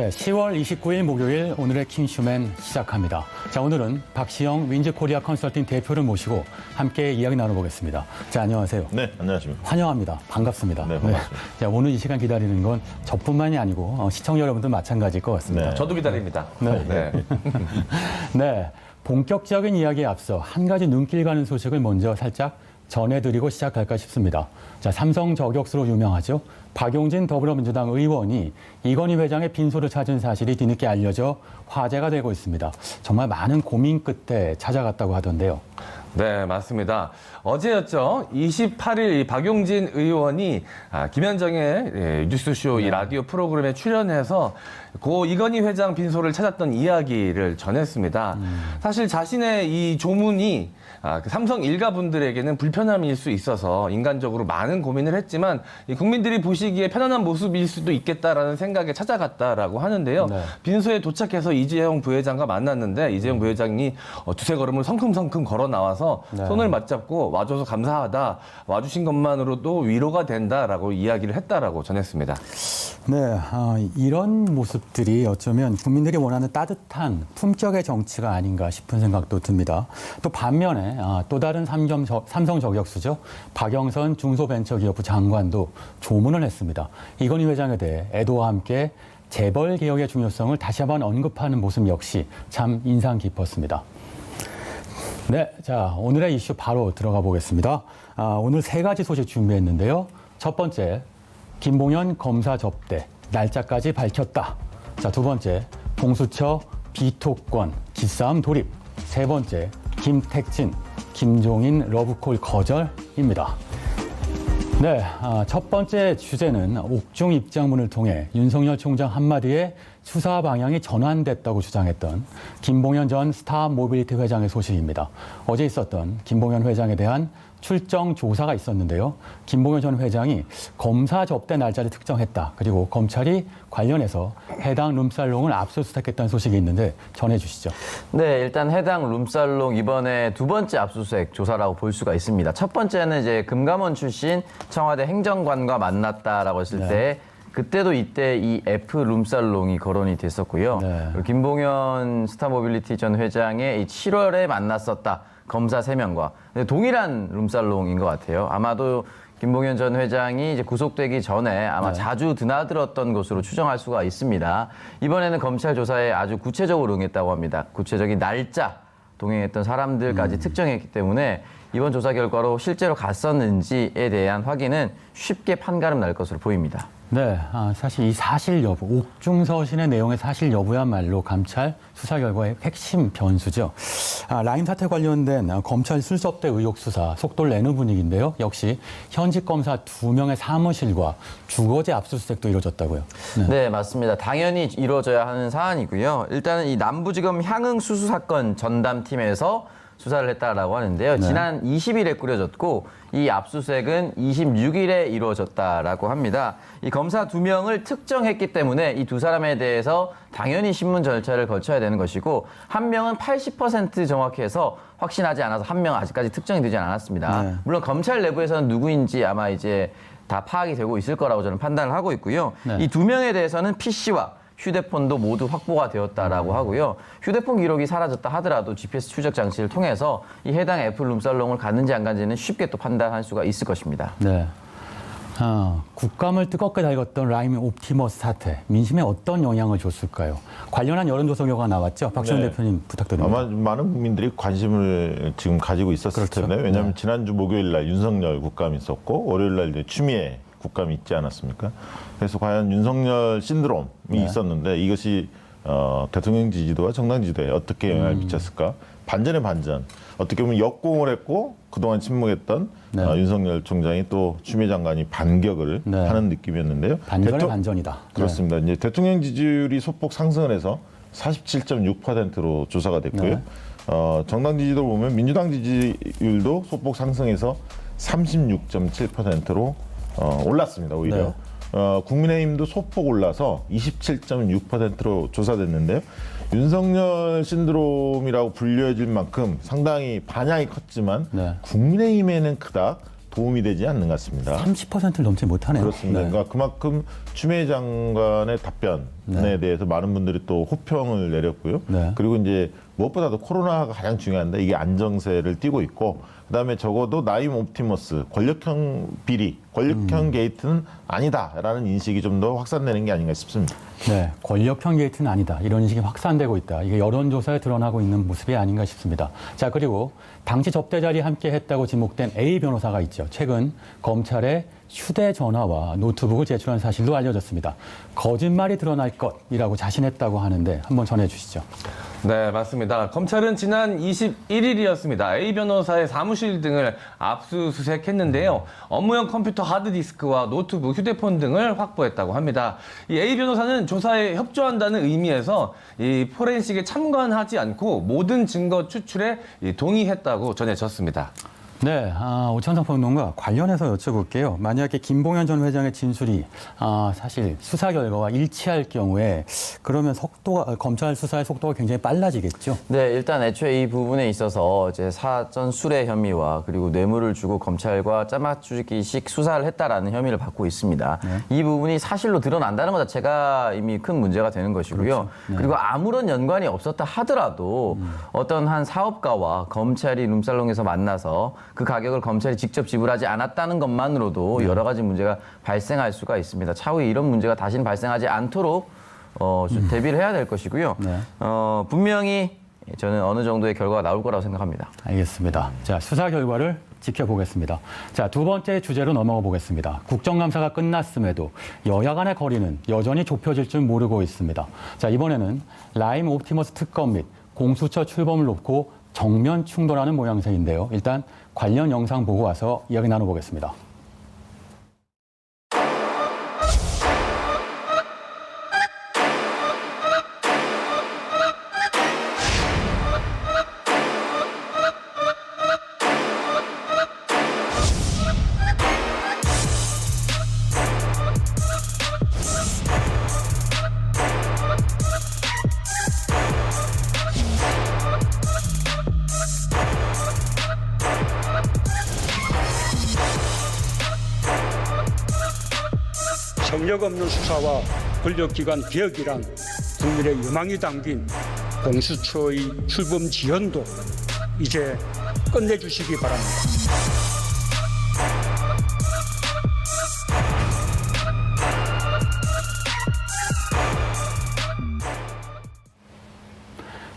네, 10월 29일 목요일 오늘의 킹쇼맨 시작합니다. 자, 오늘은 박시영 윈즈코리아 컨설팅 대표를 모시고 함께 이야기 나눠보겠습니다. 자, 안녕하세요. 네, 안녕하십니까. 환영합니다. 반갑습니다. 네, 반갑습니다. 자, 오늘 이 시간 기다리는 건 저뿐만이 아니고 시청자 여러분들 마찬가지일 것 같습니다. 네. 저도 기다립니다. 네. 네, 본격적인 이야기에 앞서 한 가지 눈길 가는 소식을 먼저 살짝 전해드리고 시작할까 싶습니다. 자, 삼성 저격수로 유명하죠. 박용진 더불어민주당 의원이 이건희 회장의 빈소를 찾은 사실이 뒤늦게 알려져 화제가 되고 있습니다. 정말 많은 고민 끝에 찾아갔다고 하던데요. 네, 맞습니다. 어제였죠. 28일 이 박용진 의원이 김현정의 뉴스쇼 이 라디오 프로그램에 출연해서 고 이건희 회장 빈소를 찾았던 이야기를 전했습니다. 사실 자신의 이 조문이 그 삼성 일가분들에게는 불편함일 수 있어서 인간적으로 많은 고민을 했지만 이 국민들이 보시기에 편안한 모습일 수도 있겠다라는 생각에 찾아갔다라고 하는데요. 네. 빈소에 도착해서 이재용 부회장과 만났는데 이재용 부회장이 두세 걸음을 성큼성큼 걸어 나와서 네. 손을 맞잡고 와줘서 감사하다, 와주신 것만으로도 위로가 된다라고 이야기를 했다라고 전했습니다. 네, 이런 모습들이 어쩌면 국민들이 원하는 따뜻한 품격의 정치가 아닌가 싶은 생각도 듭니다. 또 반면에 또 다른 삼성 저격수죠. 박영선 중소벤처기업부 장관도 조문을 했습니다. 이건희 회장에 대해 애도와 함께 재벌 개혁의 중요성을 다시 한번 언급하는 모습 역시 참 인상 깊었습니다. 네, 자, 오늘의 이슈 바로 들어가 보겠습니다. 오늘 세 가지 소식 준비했는데요. 첫 번째, 김봉현 검사 접대, 날짜까지 밝혔다. 자, 두 번째, 공수처 비토권, 기싸움 돌입. 세 번째, 김택진, 김종인 러브콜 거절입니다. 네, 첫 번째 주제는 옥중 입장문을 통해 윤석열 총장 한마디에 수사 방향이 전환됐다고 주장했던 김봉현 전 스타모빌리티 회장의 소식입니다. 어제 있었던 김봉현 회장에 대한 출정 조사가 있었는데요. 김봉현 전 회장이 검사 접대 날짜를 특정했다. 그리고 검찰이 관련해서 해당 룸살롱을 압수수색했다는 소식이 있는데 전해주시죠. 네, 일단 해당 룸살롱 이번에 두 번째 압수수색 조사라고 볼 수가 있습니다. 첫 번째는 이제 금감원 출신 청와대 행정관과 만났다라고 했을 네. 때 그때도 이때 이 F 룸살롱이 거론이 됐었고요. 네. 그리고 김봉현 스타모빌리티 전 회장의 이 7월에 만났었다. 검사 3명과 동일한 룸살롱인 것 같아요. 아마도 김봉현 전 회장이 이제 구속되기 전에 아마 네. 자주 드나들었던 것으로 추정할 수가 있습니다. 이번에는 검찰 조사에 아주 구체적으로 응했다고 합니다. 구체적인 날짜, 동행했던 사람들까지 특정했기 때문에 이번 조사 결과로 실제로 갔었는지에 대한 확인은 쉽게 판가름 날 것으로 보입니다. 네, 사실 이 사실 여부, 옥중서신의 내용의 사실 여부야말로 감찰 수사 결과의 핵심 변수죠. 라임 사태 관련된 검찰 술접대 의혹 수사 속도를 내는 분위기인데요. 역시 현직 검사 2명의 사무실과 주거지 압수수색도 이루어졌다고요. 네, 맞습니다. 당연히 이루어져야 하는 사안이고요. 일단은 이 남부지검 향응 수수 사건 전담팀에서 수사를 했다라고 하는데요. 네. 지난 20일에 꾸려졌고 이 압수수색은 26일에 이루어졌다라고 합니다. 이 검사 2명을 특정했기 때문에 이 두 사람에 대해서 당연히 신문 절차를 거쳐야 되는 것이고 한 명은 80% 정확해서 확신하지 않아서 한 명은 아직까지 특정이 되지 않았습니다. 네. 물론 검찰 내부에서는 누구인지 아마 이제 다 파악이 되고 있을 거라고 저는 판단을 하고 있고요. 네. 이 2명에 대해서는 PC와 휴대폰도 모두 확보가 되었다라고 하고요. 휴대폰 기록이 사라졌다 하더라도 GPS 추적 장치를 통해서 이 해당 애플 룸살롱을 갔는지 안 갔는지는 쉽게 또 판단할 수가 있을 것입니다. 네. 국감을 뜨겁게 달궜던 라임 옵티머스 사태, 민심에 어떤 영향을 줬을까요? 관련한 여론조사 결과가 나왔죠. 박시영 네. 대표님 부탁드립니다. 아마 많은 국민들이 관심을 지금 가지고 있었을 그렇죠. 텐데 왜냐하면 네. 지난주 목요일 날 윤석열 국감이 있었고 월요일 날 이제 추미애 국감이 있지 않았습니까? 그래서 과연 윤석열 신드롬이 네. 있었는데 이것이 대통령 지지도와 정당 지지도에 어떻게 영향을 미쳤을까? 반전의 반전. 어떻게 보면 역공을 했고 그동안 침묵했던 네. 윤석열 총장이 또 추미애 장관이 반격을 네. 하는 느낌이었는데요. 반전의 반전이다. 그렇습니다. 이제 대통령 지지율이 소폭 상승을 해서 47.6%로 조사가 됐고요. 네. 정당 지지도 보면 민주당 지지율도 소폭 상승해서 36.7%로 올랐습니다. 오히려. 네. 국민의힘도 소폭 올라서 27.6%로 조사됐는데요. 윤석열 신드롬이라고 불려질 만큼 상당히 반향이 컸지만 네. 국민의힘에는 그닥 도움이 되지 않는 것 같습니다. 30%를 넘지 못하네요. 그렇습니다. 네. 그러니까 그만큼 추미애 장관의 답변에 대해서 많은 분들이 또 호평을 내렸고요. 네. 그리고 이제 무엇보다도 코로나가 가장 중요한데 이게 안정세를 띠고 있고 그다음에 적어도 나임 옵티머스 권력형 비리, 권력형 게이트는 아니다라는 인식이 좀 더 확산되는 게 아닌가 싶습니다. 네, 권력형 게이트는 아니다. 이런 인식이 확산되고 있다. 이게 여론조사에 드러나고 있는 모습이 아닌가 싶습니다. 자, 그리고 당시 접대 자리에 함께 했다고 지목된 A 변호사가 있죠. 최근 검찰에 휴대전화와 노트북을 제출한 사실도 알려졌습니다. 거짓말이 드러날 것이라고 자신했다고 하는데 한번 전해주시죠. 네, 맞습니다. 검찰은 지난 21일이었습니다. A 변호사의 사무실 등을 압수수색했는데요. 업무용 컴퓨터 하드디스크와 노트북, 휴대폰 등을 확보했다고 합니다. 이 A 변호사는 조사에 협조한다는 의미에서 이 포렌식에 참관하지 않고 모든 증거 추출에 동의했다고 전해졌습니다. 네, 오천성 평론가 관련해서 여쭤볼게요. 만약에 김봉현 전 회장의 진술이 사실 수사 결과와 일치할 경우에 그러면 검찰 수사의 속도가 굉장히 빨라지겠죠. 네, 일단 애초에 이 부분에 있어서 이제 사전 수뢰 혐의와 그리고 뇌물을 주고 검찰과 짜맞추기식 수사를 했다라는 혐의를 받고 있습니다. 이 부분이 사실로 드러난다는 것 자체가 이미 큰 문제가 되는 것이고요. 그리고 아무런 연관이 없었다 하더라도 어떤 한 사업가와 검찰이 룸살롱에서 만나서 그 가격을 검찰이 직접 지불하지 않았다는 것만으로도 여러 가지 문제가 발생할 수가 있습니다. 차후에 이런 문제가 다시는 발생하지 않도록 대비를 해야 될 것이고요. 네. 분명히 저는 어느 정도의 결과가 나올 거라고 생각합니다. 알겠습니다. 자, 수사 결과를 지켜보겠습니다. 자, 두 번째 주제로 넘어가 보겠습니다. 국정감사가 끝났음에도 여야 간의 거리는 여전히 좁혀질 줄 모르고 있습니다. 자, 이번에는 라임 옵티머스 특검 및 공수처 출범을 놓고 정면 충돌하는 모양새인데요. 일단 관련 영상 보고 와서 이야기 나눠보겠습니다. 성역 없는 수사와 권력기관 개혁이란 국민의 유망이 담긴 공수처의 출범 지연도 이제 끝내주시기 바랍니다.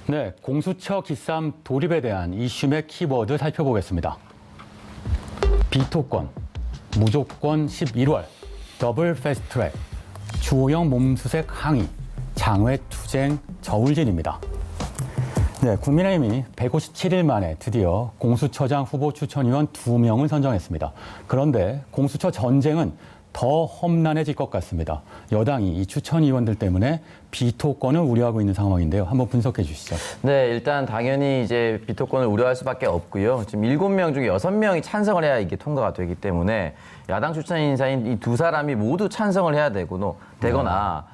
네, 공수처 기쌈 돌입에 대한 이슈의 키워드 살펴보겠습니다. 비토권, 무조건 11월, 더블 패스트트랙, 주호영 몸수색 항의, 장외 투쟁 저울질입니다. 네, 국민의힘이 157일 만에 드디어 공수처장 후보 추천위원 2명을 선정했습니다. 그런데 공수처 전쟁은 더 험난해질 것 같습니다. 여당이 이 추천위원들 때문에 비토권을 우려하고 있는 상황인데요. 한번 분석해 주시죠. 네, 일단 당연히 이제 비토권을 우려할 수밖에 없고요. 지금 7명 중에 6명이 찬성을 해야 이게 통과가 되기 때문에 야당 추천 인사인 이 두 사람이 모두 찬성을 해야 되거나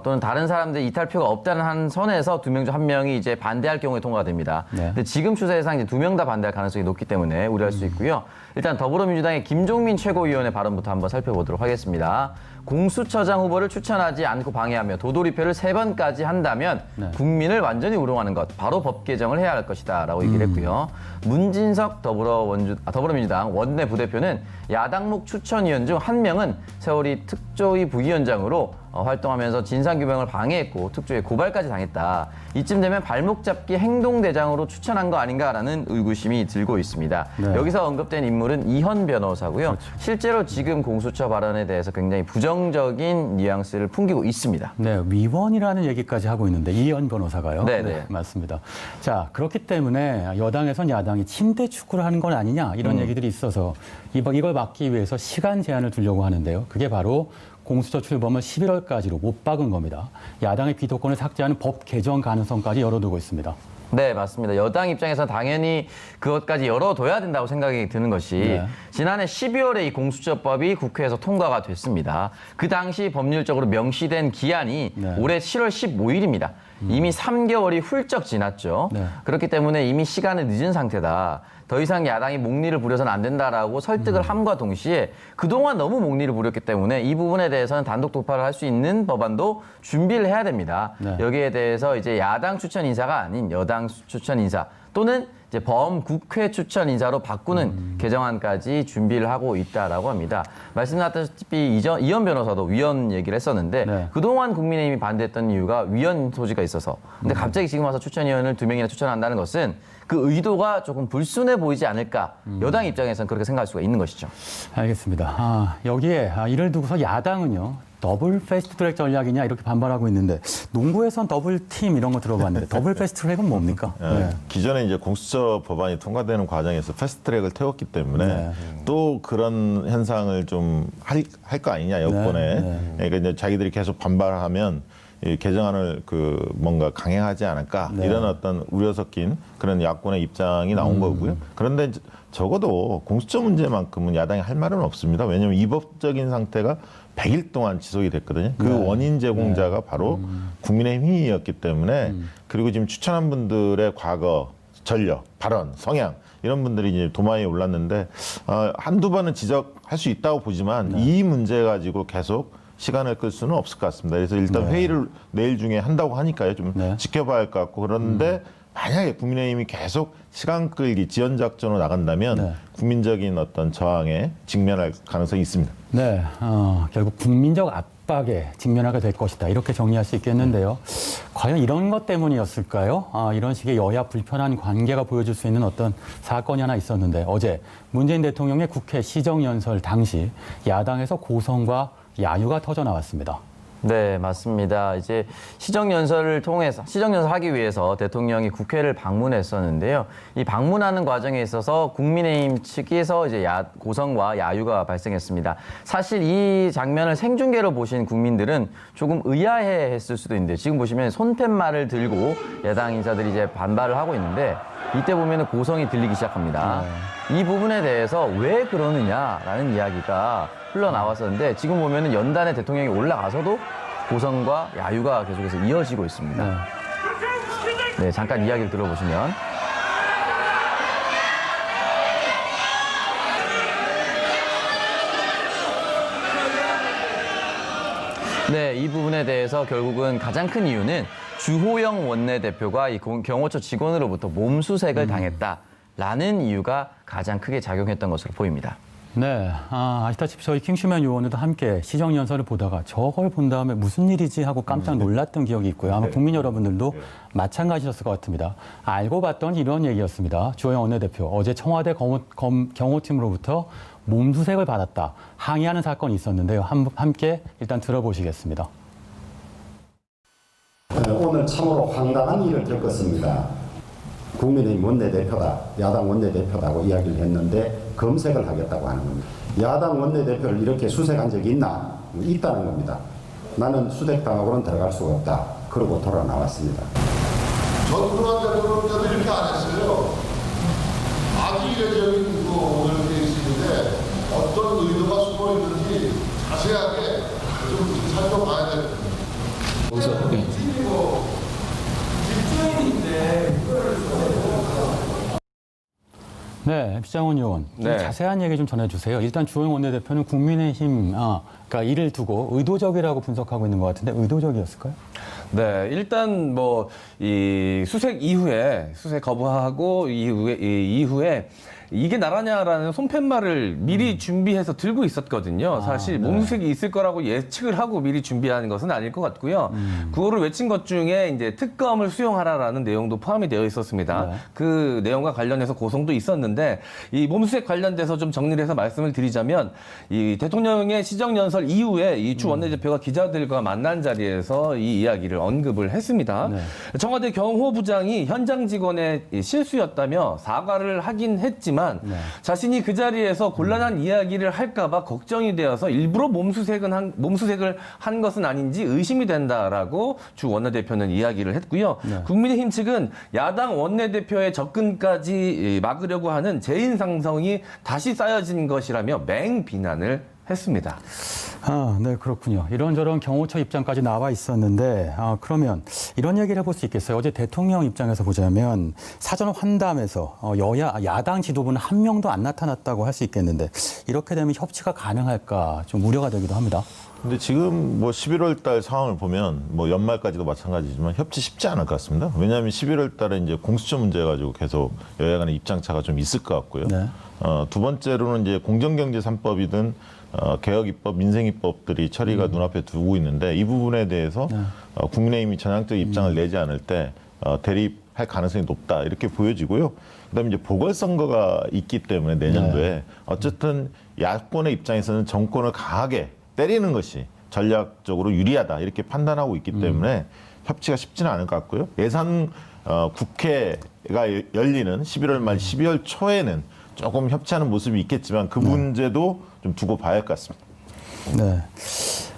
또는 다른 사람들 이탈표가 없다는 한 선에서 2명 중 1명이 이제 반대할 경우에 통과가 됩니다. 네. 근데 지금 추세상 이제 2명 다 반대할 가능성이 높기 때문에 우려할 수 있고요. 일단 더불어민주당의 김종민 최고위원의 발언부터 한번 살펴보도록 하겠습니다. 공수처장 후보를 추천하지 않고 방해하며 도돌이표를 3번까지 한다면 국민을 완전히 우롱하는 것, 바로 법 개정을 해야 할 것이다 라고 얘기를 했고요. 문진석 더불어민주당 원내 부대표는 야당목 추천위원 중 1명은 세월이 특조위 부위원장으로 활동하면서 진상규명을 방해했고 특조위에 고발까지 당했다. 이쯤 되면 발목 잡기 행동대장으로 추천한 거 아닌가라는 의구심이 들고 있습니다. 네. 여기서 언급된 인물은 이현 변호사고요. 실제로 지금 공수처 발언에 대해서 굉장히 부정적인 뉘앙스를 풍기고 있습니다. 네, 위원이라는 얘기까지 하고 있는데 이현 변호사가요. 네. 맞습니다. 자, 그렇기 때문에 여당에선 야당이 침대 축구를 하는 건 아니냐 이런 얘기들이 있어서 이걸 막기 위해서 시간 제한을 두려고 하는데요. 그게 바로 공수처 출범을 11월까지로 못 박은 겁니다. 야당의 비토권을 삭제하는 법 개정 가능성까지 열어두고 있습니다. 네, 맞습니다. 여당 입장에서 당연히 그것까지 열어둬야 된다고 생각이 드는 것이 네. 지난해 12월에 이 공수처법이 국회에서 통과가 됐습니다. 그 당시 법률적으로 명시된 기한이 네. 올해 7월 15일입니다. 이미 3개월이 훌쩍 지났죠. 네. 그렇기 때문에 이미 시간은 늦은 상태다. 더 이상 야당이 목리를 부려서는 안 된다라고 설득을 함과 동시에 그동안 너무 목리를 부렸기 때문에 이 부분에 대해서는 단독 도파를 할 수 있는 법안도 준비를 해야 됩니다. 네. 여기에 대해서 이제 야당 추천 인사가 아닌 여당 추천 인사 또는 이제 범국회 추천 인사로 바꾸는 개정안까지 준비를 하고 있다라고 합니다. 말씀드렸다시피 이현 변호사도 위헌 얘기를 했었는데 네. 그동안 국민의힘이 반대했던 이유가 위헌 소지가 있어서 근데 갑자기 지금 와서 추천위원을 2명이나 추천한다는 것은 그 의도가 조금 불순해 보이지 않을까 여당 입장에서는 그렇게 생각할 수가 있는 것이죠. 알겠습니다. 여기에 이를 두고서 야당은요. 더블 패스트트랙 전략이냐 이렇게 반발하고 있는데 농구에선 더블 팀 이런 거 들어봤는데 더블 패스트트랙은 뭡니까? 네. 기존에 이제 공수처 법안이 통과되는 과정에서 패스트트랙을 태웠기 때문에 네. 또 그런 현상을 좀 할 거 아니냐 여권에. 네. 그러니까 이제 자기들이 계속 반발하면 이 개정안을 뭔가 강행하지 않을까 네. 이런 어떤 우려 섞인 그런 야권의 입장이 나온 거고요. 그런데 적어도 공수처 문제만큼은 야당이 할 말은 없습니다. 왜냐하면 이법적인 상태가 100일 동안 지속이 됐거든요. 그 네. 원인 제공자가 바로 국민의힘이었기 때문에 그리고 지금 추천한 분들의 과거, 전력, 발언, 성향 이런 분들이 이제 도마에 올랐는데 한두 번은 지적할 수 있다고 보지만 이 문제 가지고 계속 시간을 끌 수는 없을 것 같습니다. 그래서 일단 회의를 내일 중에 한다고 하니까요. 좀 지켜봐야 할 것 같고 그런데 만약에 국민의힘이 계속 시간 끌기 지연 작전으로 나간다면 국민적인 어떤 저항에 직면할 가능성이 있습니다. 네, 결국 국민적 압박에 직면하게 될 것이다. 이렇게 정리할 수 있겠는데요. 과연 이런 것 때문이었을까요? 이런 식의 여야 불편한 관계가 보여줄 수 있는 어떤 사건이 하나 있었는데 어제 문재인 대통령의 국회 시정연설 당시 야당에서 고성과 야유가 터져 나왔습니다. 네, 맞습니다. 이제 시정연설을 통해서, 시정연설 하기 위해서 대통령이 국회를 방문했었는데요. 이 방문하는 과정에 있어서 국민의힘 측에서 이제 고성과 야유가 발생했습니다. 사실 이 장면을 생중계로 보신 국민들은 조금 의아해 했을 수도 있는데 지금 보시면 손팻말을 들고 야당 인사들이 이제 반발을 하고 있는데 이때 보면은 고성이 들리기 시작합니다. 이 부분에 대해서 왜 그러느냐라는 이야기가 흘러나왔었는데 지금 보면은 연단에 대통령이 올라가서도 고성과 야유가 계속해서 이어지고 있습니다. 네, 잠깐 이야기를 들어보시면. 네, 이 부분에 대해서 결국은 가장 큰 이유는 주호영 원내대표가 이 경호처 직원으로부터 몸수색을 당했다라는 이유가 가장 크게 작용했던 것으로 보입니다. 네, 아시다시피 저희 킹슈맨 의원들도 함께 시정연설을 보다가 저걸 본 다음에 무슨 일이지 하고 깜짝 놀랐던 기억이 있고요. 아마 국민 여러분들도 마찬가지셨을 것 같습니다. 알고 봤던 이런 얘기였습니다. 주호영 원내대표 어제 청와대 경호팀으로부터 몸수색을 받았다. 항의하는 사건이 있었는데요. 함께 일단 들어보시겠습니다. 오늘 참으로 황당한 일을 겪었습니다. 국민의힘 원내대표다, 야당 원내대표다고 이야기를 했는데 검색을 하겠다고 하는 겁니다. 야당 원내대표를 이렇게 수색한 적이 있나? 있다는 겁니다. 나는 수색당하고는 들어갈 수가 없다. 그러고 돌아 나왔습니다. 전두환 대표도 이렇게 안 했어요. 아주 이례적인 오늘 케이스인데 어떤 의도가 숨어 있는지 자세하게 좀 살펴봐야 될 겁니다. 네, 피장원 의원. 좀 네. 자세한 얘기 좀 전해주세요. 일단 주호영 원내대표는 국민의힘, 그러니까 이를 두고 의도적이라고 분석하고 있는 것 같은데 의도적이었을까요? 네, 일단 뭐 이 수색 이후에 수색 거부하고 이후에 이게 나라냐라는 손팻말을 미리 준비해서 들고 있었거든요. 사실 몸수색이 있을 거라고 예측을 하고 미리 준비하는 것은 아닐 것 같고요. 구호를 외친 것 중에 이제 특검을 수용하라라는 내용도 포함이 되어 있었습니다. 네. 그 내용과 관련해서 고성도 있었는데 이 몸수색 관련돼서 좀 정리를 해서 말씀을 드리자면 이 대통령의 시정연설 이후에 이 주 원내대표가 기자들과 만난 자리에서 이 이야기를 언급을 했습니다. 네. 청와대 경호부장이 현장 직원의 실수였다며 사과를 하긴 했지만 자신이 그 자리에서 곤란한 이야기를 할까봐 걱정이 되어서 일부러 몸수색을 한 것은 아닌지 의심이 된다라고 주 원내대표는 이야기를 했고요. 국민의힘 측은 야당 원내대표의 접근까지 막으려고 하는 재인상성이 다시 쌓여진 것이라며 맹비난을 했습니다. 네, 그렇군요. 이런저런 경호처 입장까지 나와 있었는데, 그러면 이런 얘기를 해볼 수 있겠어요. 어제 대통령 입장에서 보자면 사전 환담에서 야당 지도부는 한 명도 안 나타났다고 할 수 있겠는데, 이렇게 되면 협치가 가능할까 좀 우려가 되기도 합니다. 근데 지금 뭐 11월 달 상황을 보면 뭐 연말까지도 마찬가지지만 협치 쉽지 않을 것 같습니다. 왜냐하면 11월 달에 이제 공수처 문제 가지고 계속 여야 간의 입장차가 좀 있을 것 같고요. 네. 두 번째로는 이제 공정경제 3법이든 개혁입법, 민생입법들이 처리가 눈앞에 두고 있는데 이 부분에 대해서 국민의힘이 전향적 입장을 내지 않을 때 대립할 가능성이 높다 이렇게 보여지고요. 그다음에 이제 보궐선거가 있기 때문에 내년도에 어쨌든 야권의 입장에서는 정권을 강하게 때리는 것이 전략적으로 유리하다 이렇게 판단하고 있기 때문에 협치가 쉽지는 않을 것 같고요. 예산 국회가 열리는 11월 말 12월 초에는 조금 협치하는 모습이 있겠지만 그 문제도 좀 두고 봐야 할 것 같습니다. 네.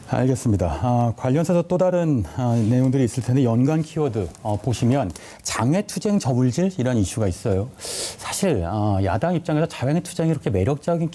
알겠습니다. 관련해서 또 다른 내용들이 있을 텐데 연관 키워드 보시면 장외투쟁 저울질 이런 이슈가 있어요. 사실 야당 입장에서 장외투쟁이 이렇게 매력적인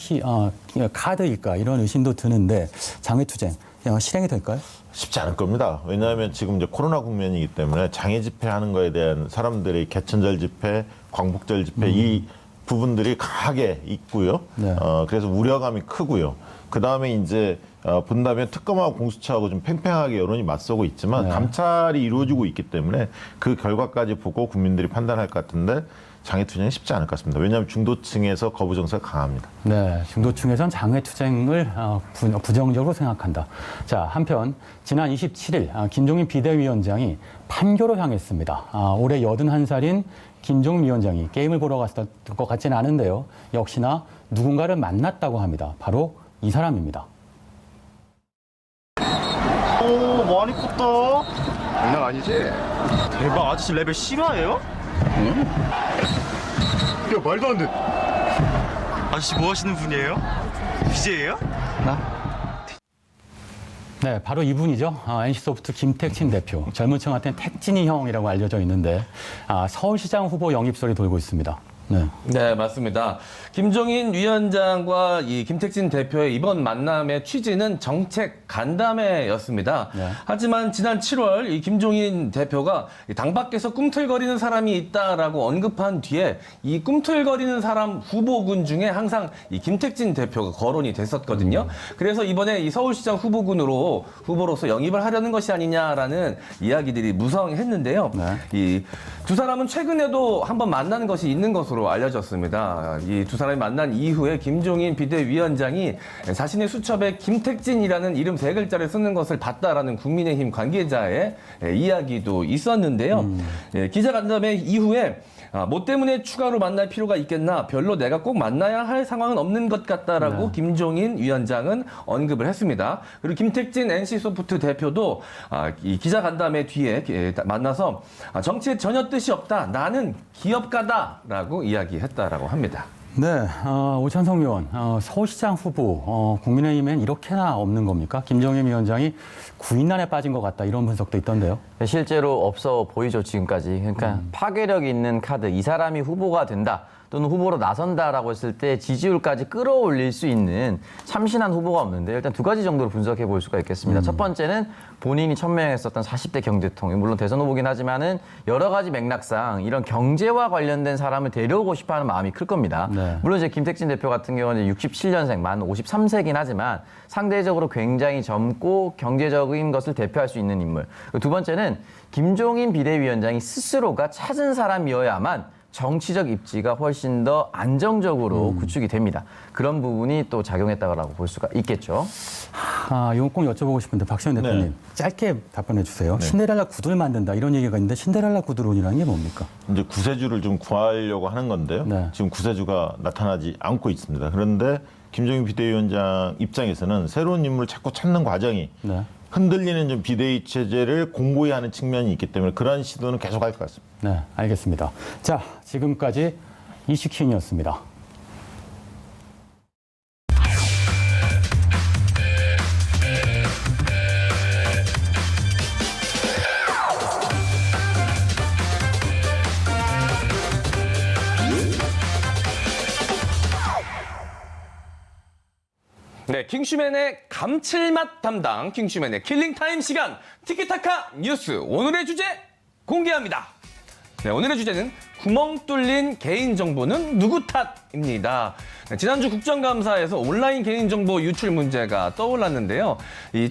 카드일까 이런 의심도 드는데 장외투쟁 실행이 될까요? 쉽지 않을 겁니다. 왜냐하면 지금 이제 코로나 국면이기 때문에 장애 집회하는 거에 대한 사람들의 개천절 집회, 광복절 집회 이 부분들이 강하게 있고요. 네. 그래서 우려감이 크고요. 그 다음에 이제 본다면 특검하고 공수처하고 좀 팽팽하게 여론이 맞서고 있지만 감찰이 이루어지고 있기 때문에 그 결과까지 보고 국민들이 판단할 것 같은데 장애투쟁이 쉽지 않을 것 같습니다. 왜냐하면 중도층에서 거부 정서가 강합니다. 네, 중도층에선 장외투쟁을 부정적으로 생각한다. 자, 한편 지난 27일 김종인 비대위원장이 판교로 향했습니다. 올해 81살인 김종인 위원장이 게임을 보러 갔을 것 같지는 않은데요. 역시나 누군가를 만났다고 합니다. 바로 이 사람입니다. 오, 많이 컸다. 장난 아니지? 대박, 아저씨 레벨 실화예요? 응? 야, 말도 안 돼. 아저씨 뭐 하시는 분이에요? BJ예요? 네, 바로 이분이죠. NC소프트 김택진 대표. 젊은 층한테는 택진이 형이라고 알려져 있는데 서울시장 후보 영입설이 돌고 있습니다. 네. 네, 맞습니다. 김종인 위원장과 이 김택진 대표의 이번 만남의 취지는 정책 간담회였습니다. 네. 하지만 지난 7월 이 김종인 대표가 당 밖에서 꿈틀거리는 사람이 있다라고 언급한 뒤에 이 꿈틀거리는 사람 후보군 중에 항상 이 김택진 대표가 거론이 됐었거든요. 그래서 이번에 이 서울시장 후보로서 영입을 하려는 것이 아니냐라는 이야기들이 무성했는데요. 네. 이 두 사람은 최근에도 한번 만난 것이 있는 것으로 알려졌습니다. 이 두 사람이 만난 이후에 김종인 비대위원장이 자신의 수첩에 김택진이라는 이름 세 글자를 쓰는 것을 봤다라는 국민의힘 관계자의 이야기도 있었는데요. 기자간담회 이후에 뭐 때문에 추가로 만날 필요가 있겠나 별로 내가 꼭 만나야 할 상황은 없는 것 같다라고 김종인 위원장은 언급을 했습니다. 그리고 김택진 NC소프트 대표도 이 기자간담회 뒤에 만나서 정치에 전혀 뜻이 없다. 나는 기업가다라고 이야기했다라고 합니다. 네, 오찬석 의원, 서울시장 후보, 국민의힘엔 이렇게나 없는 겁니까? 김종인 위원장이 구인난에 빠진 것 같다 이런 분석도 있던데요. 실제로 없어 보이죠, 지금까지. 그러니까 파괴력 있는 카드, 이 사람이 후보가 된다. 또는 후보로 나선다라고 했을 때 지지율까지 끌어올릴 수 있는 참신한 후보가 없는데 일단 두 가지 정도로 분석해 볼 수가 있겠습니다. 첫 번째는 본인이 천명했었던 40대 경제통, 물론 대선 후보긴 하지만은 여러 가지 맥락상 이런 경제와 관련된 사람을 데려오고 싶어하는 마음이 클 겁니다. 네. 물론 이제 김택진 대표 같은 경우는 67년생, 만 53세긴 하지만 상대적으로 굉장히 젊고 경제적인 것을 대표할 수 있는 인물. 두 번째는 김종인 비대위원장이 스스로가 찾은 사람이어야만 정치적 입지가 훨씬 더 안정적으로 구축이 됩니다. 그런 부분이 또 작용했다고 볼 수가 있겠죠. 이건 꼭 여쭤보고 싶은데 박시원 대표님 네. 짧게 답변해 주세요. 네. 신데렐라 구두를 만든다 이런 얘기가 있는데 신데렐라 구두론이라는 게 뭡니까? 이제 구세주를 좀 구하려고 하는 건데요. 네. 지금 구세주가 나타나지 않고 있습니다. 그런데 김종인 비대위원장 입장에서는 새로운 인물을 자꾸 찾는 과정이 네. 흔들리는 좀 비대위 체제를 공고히 하는 측면이 있기 때문에 그런 시도는 계속할 것 같습니다. 네, 알겠습니다. 자, 지금까지 이슈킹이었습니다. 네, 킹슈맨의 감칠맛 담당 킹슈맨의 킬링타임 시간 티키타카 뉴스 오늘의 주제 공개합니다. 네, 오늘의 주제는 구멍 뚫린 개인정보는 누구 탓입니다. 네, 지난주 국정감사에서 온라인 개인정보 유출 문제가 떠올랐는데요.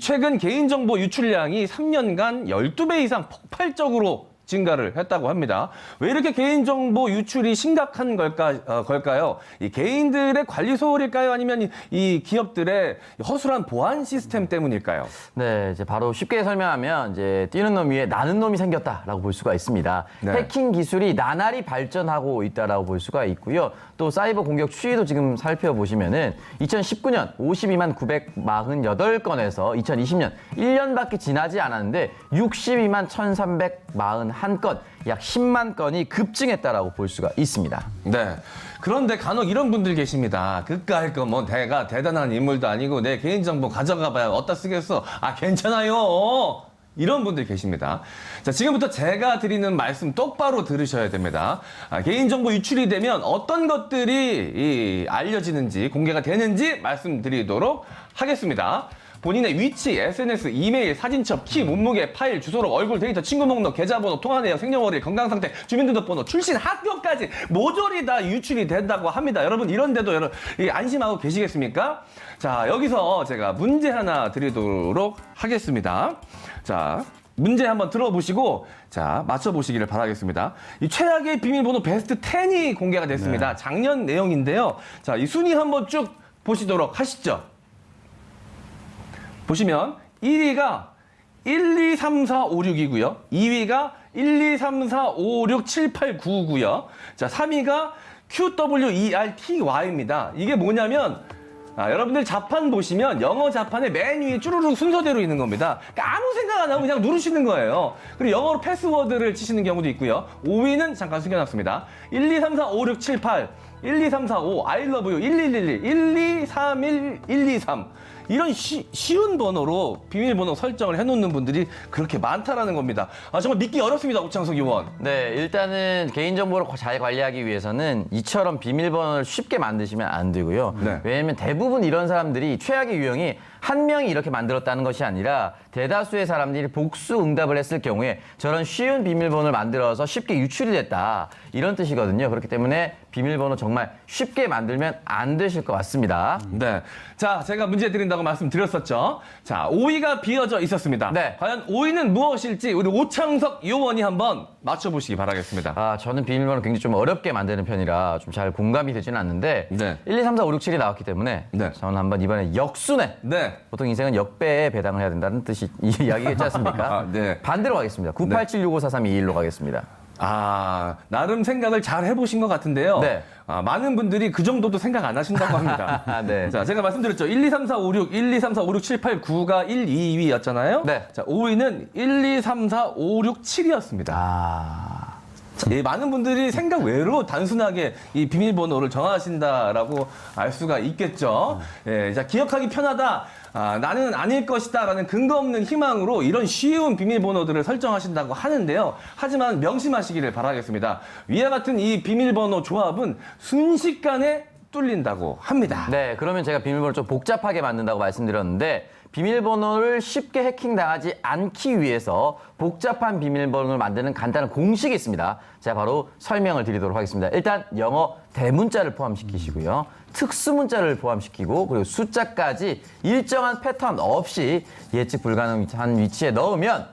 최근 개인정보 유출량이 3년간 12배 이상 폭발적으로 증가를 했다고 합니다. 왜 이렇게 개인정보 유출이 심각한 걸까요? 이 개인들의 관리 소홀일까요? 아니면 이 기업들의 허술한 보안 시스템 때문일까요? 네, 이제 바로 쉽게 설명하면 이제 뛰는 놈 위에 나는 놈이 생겼다라고 볼 수가 있습니다. 네. 해킹 기술이 나날이 발전하고 있다라고 볼 수가 있고요. 또 사이버 공격 추이도 지금 살펴보시면은 2019년 52만 948건에서 2020년 1년밖에 지나지 않았는데 62만 1,341건, 약 10만 건이 급증했다라고 볼 수가 있습니다. 네. 그런데 간혹 이런 분들 계십니다. 그까이 거 뭐 내가 대단한 인물도 아니고 내 개인정보 가져가봐야 어디다 쓰겠어. 아, 괜찮아요. 이런 분들 계십니다. 자, 지금부터 제가 드리는 말씀 똑바로 들으셔야 됩니다. 개인정보 유출이 되면 어떤 것들이 알려지는지, 공개가 되는지 말씀드리도록 하겠습니다. 본인의 위치, SNS, 이메일, 사진첩, 키, 몸무게, 파일, 주소록, 얼굴, 데이터, 친구 목록, 계좌번호, 통화 내역, 생년월일, 건강상태, 주민등록번호, 출신, 학교까지 모조리 다 유출이 된다고 합니다. 여러분, 이런데도 안심하고 계시겠습니까? 자, 여기서 제가 문제 하나 드리도록 하겠습니다. 자, 문제 한번 들어보시고 자, 맞춰보시기를 바라겠습니다. 이 최악의 비밀번호 베스트 10이 공개가 됐습니다. 작년 내용인데요. 자, 이 순위 한번 쭉 보시도록 하시죠. 보시면 1위가 1, 2, 3, 4, 5, 6이고요. 2위가 1, 2, 3, 4, 5, 6, 7, 8, 9고요. 자, 3위가 QWERTY입니다. 이게 뭐냐면 여러분들 자판 보시면 영어 자판의 맨 위에 쭈루룩 순서대로 있는 겁니다. 그러니까 아무 생각 안 하고 그냥 누르시는 거예요. 그리고 영어로 패스워드를 치시는 경우도 있고요. 5위는 잠깐 숨겨놨습니다. 1, 2, 3, 4, 5, 6, 7, 8, 1, 2, 3, 4, 5, I love you, 1111, 1, 2, 3, 1, 1, 2, 3. 이런 쉬운 번호로 비밀번호 설정을 해놓는 분들이 그렇게 많다라는 겁니다. 정말 믿기 어렵습니다, 오창석 의원. 네, 일단은 개인정보를 잘 관리하기 위해서는 이처럼 비밀번호를 쉽게 만드시면 안 되고요. 네. 왜냐하면 대부분 이런 사람들이 최악의 유형이 한 명이 이렇게 만들었다는 것이 아니라 대다수의 사람들이 복수 응답을 했을 경우에 저런 쉬운 비밀번호를 만들어서 쉽게 유출이 됐다. 이런 뜻이거든요. 그렇기 때문에 비밀번호 정말 쉽게 만들면 안 되실 것 같습니다. 네. 자, 제가 문제 드린다고 말씀드렸었죠. 자, 5위가 비어져 있었습니다. 네. 과연 5위는 무엇일지 우리 오창석 의원이 한번 맞춰보시기 바라겠습니다. 저는 비밀번호 굉장히 좀 어렵게 만드는 편이라 좀 잘 공감이 되지는 않는데 네. 1, 2, 3, 4, 5, 6, 7이 나왔기 때문에 네. 저는 한번 이번에 역순회. 네. 보통 인생은 역배에 배당을 해야 된다는 뜻이 이야기겠지 않습니까? 네. 반대로 가겠습니다. 9876543221로 가겠습니다. 나름 생각을 잘 해보신 것 같은데요. 네. 많은 분들이 그 정도도 생각 안 하신다고 합니다. 네. 자, 제가 말씀드렸죠. 1, 2, 3, 4, 5, 6, 1, 2, 3, 4, 5, 6, 7, 8, 9가 1, 2, 2였잖아요. 네. 자, 5위는 1, 2, 3, 4, 5, 6, 7이었습니다. 많은 분들이 생각 외로 단순하게 이 비밀번호를 정하신다라고 알 수가 있겠죠. 자, 기억하기 편하다. 나는 아닐 것이다 라는 근거 없는 희망으로 이런 쉬운 비밀번호들을 설정하신다고 하는데요. 하지만 명심하시기를 바라겠습니다. 위와 같은 이 비밀번호 조합은 순식간에 뚫린다고 합니다. 네, 그러면 제가 비밀번호를 좀 복잡하게 만든다고 말씀드렸는데 비밀번호를 쉽게 해킹당하지 않기 위해서 복잡한 비밀번호를 만드는 간단한 공식이 있습니다. 제가 바로 설명을 드리도록 하겠습니다. 일단 영어 대문자를 포함시키시고요. 특수문자를 포함시키고 그리고 숫자까지 일정한 패턴 없이 예측 불가능한 위치에 넣으면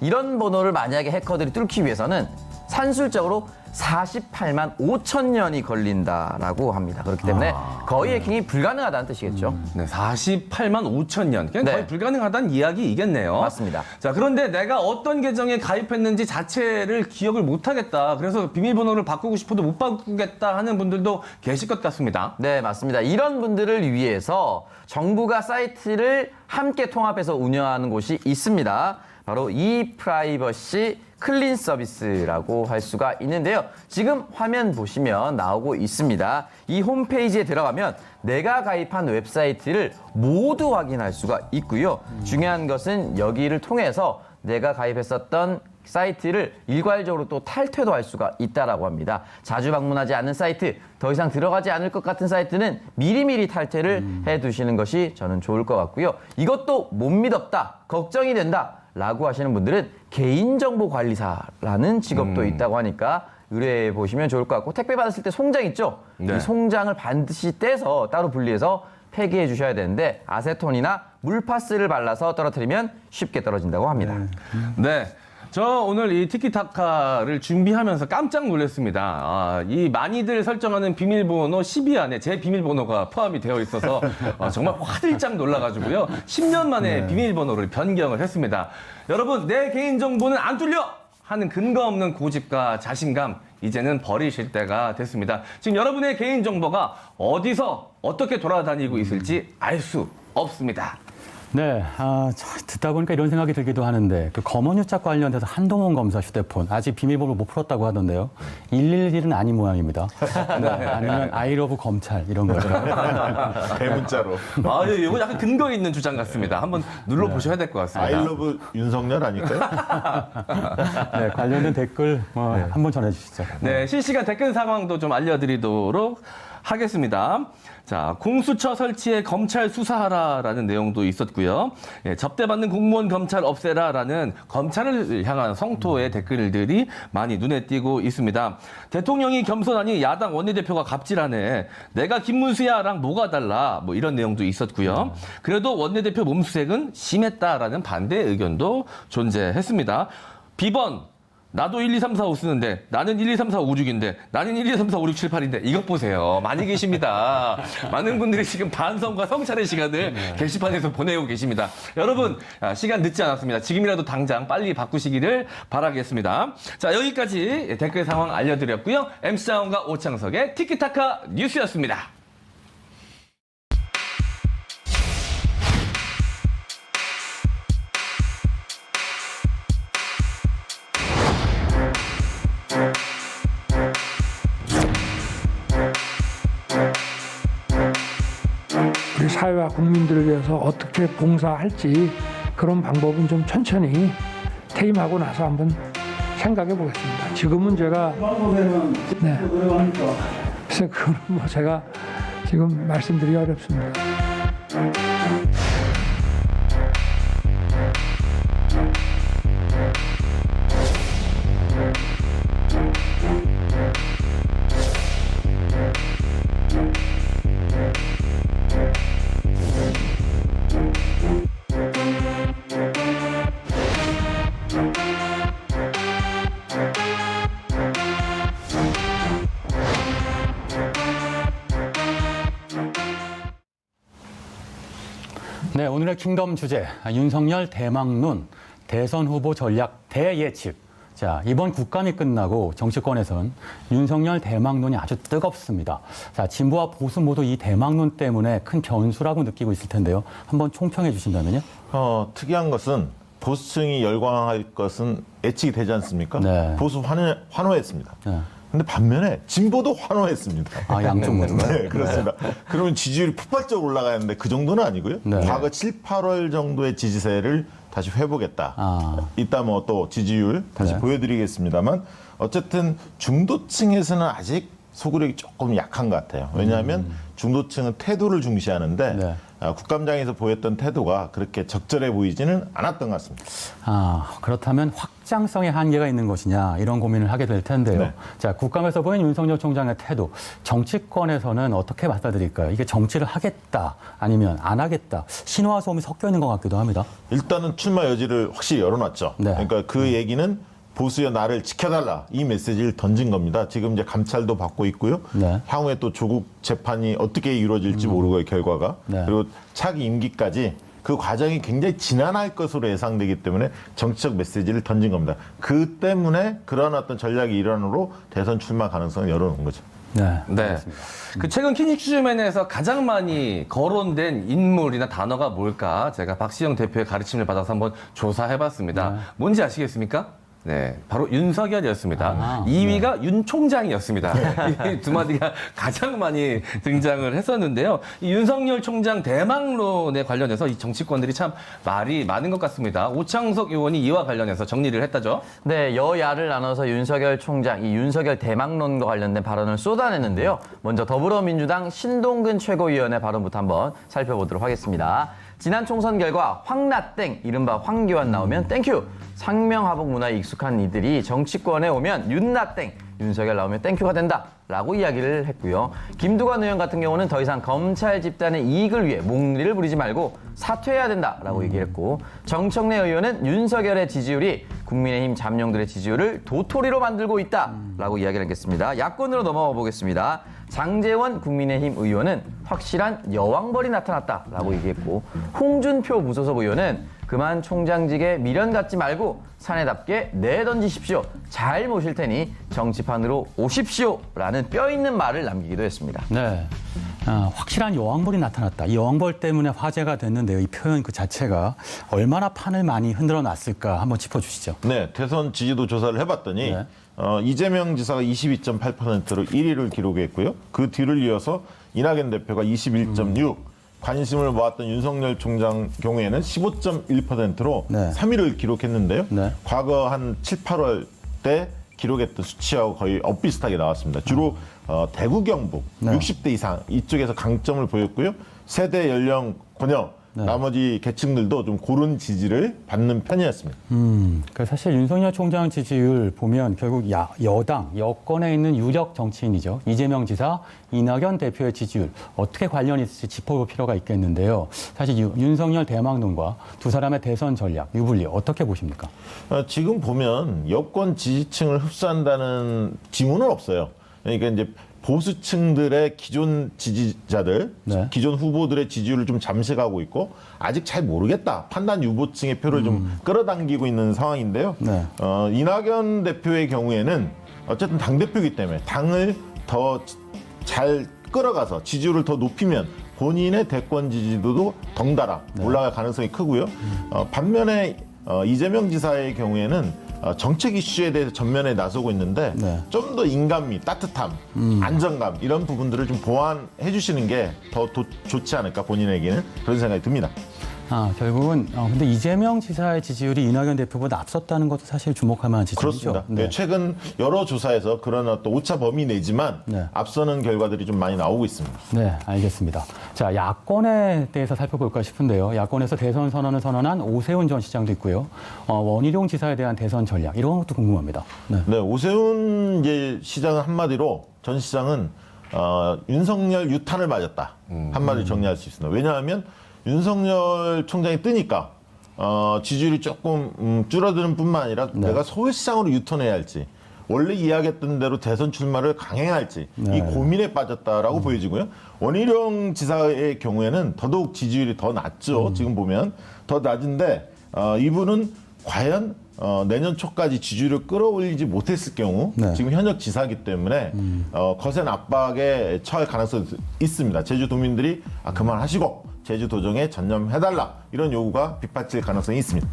이런 번호를 만약에 해커들이 뚫기 위해서는 산술적으로 48만 5천 년이 걸린다라고 합니다. 그렇기 때문에 거의 해킹이 불가능하다는 뜻이겠죠. 네, 48만 5천 년. 그냥 네. 거의 불가능하다는 이야기이겠네요. 맞습니다. 자, 그런데 내가 어떤 계정에 가입했는지 자체를 기억을 못 하겠다. 그래서 비밀번호를 바꾸고 싶어도 못 바꾸겠다 하는 분들도 계실 것 같습니다. 네, 맞습니다. 이런 분들을 위해서 정부가 사이트를 함께 통합해서 운영하는 곳이 있습니다. 바로 e프라이버시 클린 서비스라고 할 수가 있는데요. 지금 화면 보시면 나오고 있습니다. 이 홈페이지에 들어가면 내가 가입한 웹사이트를 모두 확인할 수가 있고요. 중요한 것은 여기를 통해서 내가 가입했었던 사이트를 일괄적으로 또 탈퇴도 할 수가 있다라고 합니다. 자주 방문하지 않는 사이트, 더 이상 들어가지 않을 것 같은 사이트는 미리미리 탈퇴를 해두시는 것이 저는 좋을 것 같고요. 이것도 못 믿었다, 걱정이 된다 라고 하시는 분들은 개인정보관리사라는 직업도 있다고 하니까 의뢰해 보시면 좋을 것 같고, 택배 받았을 때 송장 있죠? 네. 이 송장을 반드시 떼서 따로 분리해서 폐기해 주셔야 되는데, 아세톤이나 물파스를 발라서 떨어뜨리면 쉽게 떨어진다고 합니다. 네. 저 오늘 이 티키타카를 준비하면서 깜짝 놀랐습니다. 이 많이들 설정하는 비밀번호 10위 안에 제 비밀번호가 포함이 되어 있어서 정말 화들짝 놀라가지고요. 10년 만에 비밀번호를 변경을 했습니다. 여러분, 내 개인정보는 안 뚫려! 하는 근거 없는 고집과 자신감, 이제는 버리실 때가 됐습니다. 지금 여러분의 개인정보가 어디서 어떻게 돌아다니고 있을지 알 수 없습니다. 네, 듣다 보니까 이런 생각이 들기도 하는데 그 검언 유착 관련돼서 한동훈 검사 휴대폰 아직 비밀번호 못 풀었다고 하던데요. 111은 아닌 모양입니다. 아니면 아이러브 검찰 이런 거죠. 대문자로. 이거 약간 근거 있는 주장 같습니다. 한번 눌러보셔야 될 것 같습니다. 아이러브 윤석열 아닐까요? 네, 관련된 댓글 한번 전해주시죠. 네, 실시간 댓글 상황도 좀 알려드리도록 하겠습니다. 자, 공수처 설치에 검찰 수사하라라는 내용도 있었고요. 예, 접대받는 공무원 검찰 없애라라는 검찰을 향한 성토의 댓글들이 많이 눈에 띄고 있습니다. 대통령이 겸손하니 야당 원내대표가 갑질하네. 내가 김문수야랑 뭐가 달라. 뭐 이런 내용도 있었고요. 그래도 원내대표 몸수색은 심했다라는 반대 의견도 존재했습니다. 비번. 나도 1, 2, 3, 4, 5 쓰는데 나는 1, 2, 3, 4, 5, 6인데 나는 1, 2, 3, 4, 5, 6, 7, 8인데 이것 보세요. 많이 계십니다. 많은 분들이 지금 반성과 성찰의 시간을 게시판에서 보내고 계십니다. 여러분, 시간 늦지 않았습니다. 지금이라도 당장 빨리 바꾸시기를 바라겠습니다. 자, 여기까지 댓글 상황 알려드렸고요. MC 자원과 오창석의 티키타카 뉴스였습니다. 우리 사회와 국민들을 위해서 어떻게 봉사할지 그런 방법은 좀 천천히 퇴임하고 나서 한번 생각해 보겠습니다. 지금은 제가 네. 그래서 그건 뭐 제가 지금 말씀드리기 어렵습니다. 네, 오늘의 킹덤 주제 윤석열 대망론 대선 후보 전략 대예측. 자, 이번 국감이 끝나고 정치권에선 윤석열 대망론이 아주 뜨겁습니다. 자, 진보와 보수 모두 이 대망론 때문에 큰 변수라고 느끼고 있을 텐데요. 한번 총평해 주신다면요. 특이한 것은 보수층이 열광할 것은 예측이 되지 않습니까? 네. 보수 환호했습니다. 네. 근데 반면에 진보도 환호했습니다. 양쪽 모두. 네, 그렇습니다. 그러면 지지율이 폭발적으로 올라가는데 그 정도는 아니고요. 네. 과거 7, 8월 정도의 지지세를 다시 회복했다. 이따 뭐 또 지지율 다시 네. 보여드리겠습니다만 어쨌든 중도층에서는 아직 소구력이 조금 약한 것 같아요. 왜냐하면 중도층은 태도를 중시하는데 네. 국감장에서 보였던 태도가 그렇게 적절해 보이지는 않았던 것 같습니다. 그렇다면 확장성의 한계가 있는 것이냐 이런 고민을 하게 될 텐데요. 네. 자, 국감에서 보인 윤석열 총장의 태도, 정치권에서는 어떻게 받아들일까요? 이게 정치를 하겠다 아니면 안 하겠다, 신호와 소음이 섞여 있는 것 같기도 합니다. 일단은 출마 여지를 확실히 열어놨죠. 네. 그러니까 그 얘기는 보수여 나를 지켜달라 이 메시지를 던진 겁니다. 지금 이제 감찰도 받고 있고요. 네. 향후에 또 조국 재판이 어떻게 이루어질지 모르고요, 결과가. 네. 그리고 차기 임기까지 그 과정이 굉장히 지난할 것으로 예상되기 때문에 정치적 메시지를 던진 겁니다. 그 때문에 그런 어떤 전략의 일환으로 대선 출마 가능성을 열어놓은 거죠. 네. 네. 그 최근 키니추즈맨에서 가장 많이 거론된 인물이나 단어가 뭘까? 제가 박시영 대표의 가르침을 받아서 한번 조사해봤습니다. 뭔지 아시겠습니까? 네, 바로 윤석열이었습니다. 아, 2위가 윤 총장이었습니다. 이 두 마디가 가장 많이 등장을 했었는데요. 이 윤석열 총장 대망론에 관련해서 이 정치권들이 참 말이 많은 것 같습니다. 오창석 의원이 이와 관련해서 정리를 했다죠. 네, 여야를 나눠서 윤석열 총장, 이 윤석열 대망론과 관련된 발언을 쏟아냈는데요. 먼저 더불어민주당 신동근 최고위원의 발언부터 한번 살펴보도록 하겠습니다. 지난 총선 결과 황라땡, 이른바 황교안 나오면 땡큐. 상명하복 문화에 익숙한 이들이 정치권에 오면 윤라땡, 윤석열 나오면 땡큐가 된다라고 이야기를 했고요. 김두관 의원 같은 경우는 더 이상 검찰 집단의 이익을 위해 목리를 부리지 말고 사퇴해야 된다라고 얘기를 했고, 정청래 의원은 윤석열의 지지율이 국민의힘 잠룡들의 지지율을 도토리로 만들고 있다라고 이야기를 했습니다. 야권으로 넘어가 보겠습니다. 장제원 국민의힘 의원은 확실한 여왕벌이 나타났다라고 얘기했고, 홍준표 무소속 의원은 그만 총장직에 미련 갖지 말고 사내답게 내던지십시오. 잘 모실 테니 정치판으로 오십시오라는 뼈 있는 말을 남기기도 했습니다. 네. 확실한 여왕벌이 나타났다. 이 여왕벌 때문에 화제가 됐는데요. 이 표현 그 자체가 얼마나 판을 많이 흔들어 놨을까 한번 짚어주시죠. 네, 대선 지지도 조사를 해봤더니 네. 이재명 지사가 22.8%로 1위를 기록했고요. 그 뒤를 이어서 이낙연 대표가 21.6%, 관심을 모았던 윤석열 총장 경우에는 15.1%로 네. 3위를 기록했는데요. 네. 과거 한 7, 8월 때 기록했던 수치하고 거의 엇비슷하게 나왔습니다. 주로 대구 경북 네. 60대 이상 이쪽에서 강점을 보였고요. 세대 연령 고녀 네. 나머지 계층들도 좀 고른 지지를 받는 편이었습니다. 그러니까 사실 윤석열 총장 지지율 보면 결국 여당, 여권에 있는 유력 정치인이죠. 이재명 지사, 이낙연 대표의 지지율 어떻게 관련이 있을지 짚어볼 필요가 있겠는데요. 사실 윤석열 대망론과 두 사람의 대선 전략, 유불리 어떻게 보십니까? 지금 보면 여권 지지층을 흡수한다는 징후는 없어요. 그러니까 이제 보수층들의 기존 지지자들, 네. 기존 후보들의 지지율을 좀 잠식하고 있고 아직 잘 모르겠다. 판단 유보층의 표를 좀 끌어당기고 있는 상황인데요. 네. 이낙연 대표의 경우에는 어쨌든 당대표이기 때문에 당을 더 잘 끌어가서 지지율을 더 높이면 본인의 대권 지지도도 덩달아 올라갈 가능성이 크고요. 반면에 이재명 지사의 경우에는 정책 이슈에 대해서 전면에 나서고 있는데 네. 좀 더 인간미, 따뜻함, 안정감 이런 부분들을 좀 보완해 주시는 게 더 좋지 않을까 본인에게는 그런 생각이 듭니다. 결국은 근데 이재명 지사의 지지율이 이낙연 대표보다 앞섰다는 것도 사실 주목할 만한 지점이죠. 그렇습니다. 네, 최근 여러 조사에서 그런 어떤 오차 범위 내지만 네. 앞서는 결과들이 좀 많이 나오고 있습니다. 네, 알겠습니다. 자, 야권에 대해서 살펴볼까 싶은데요. 야권에서 대선 선언을 선언한 오세훈 전 시장도 있고요. 원희룡 지사에 대한 대선 전략 이런 것도 궁금합니다. 네. 네, 오세훈 이제 시장은 한마디로 전 시장은 윤석열 유탄을 맞았다. 한마디로 정리할 수 있습니다. 왜냐하면 윤석열 총장이 뜨니까 지지율이 조금 줄어드는 뿐만 아니라 내가 서울시장으로 유턴해야 할지 원래 이야기했던 대로 대선 출마를 강행할지 이 고민에 빠졌다라고 보여지고요. 원희룡 지사의 경우에는 더더욱 지지율이 더 낮죠. 지금 보면 더 낮은데 이분은 과연 내년 초까지 지지율을 끌어올리지 못했을 경우 네. 지금 현역 지사이기 때문에 거센 압박에 처할 가능성이 있습니다. 제주도민들이 그만하시고 제주도정에 전념해달라 이런 요구가 빗받칠 가능성이 있습니다.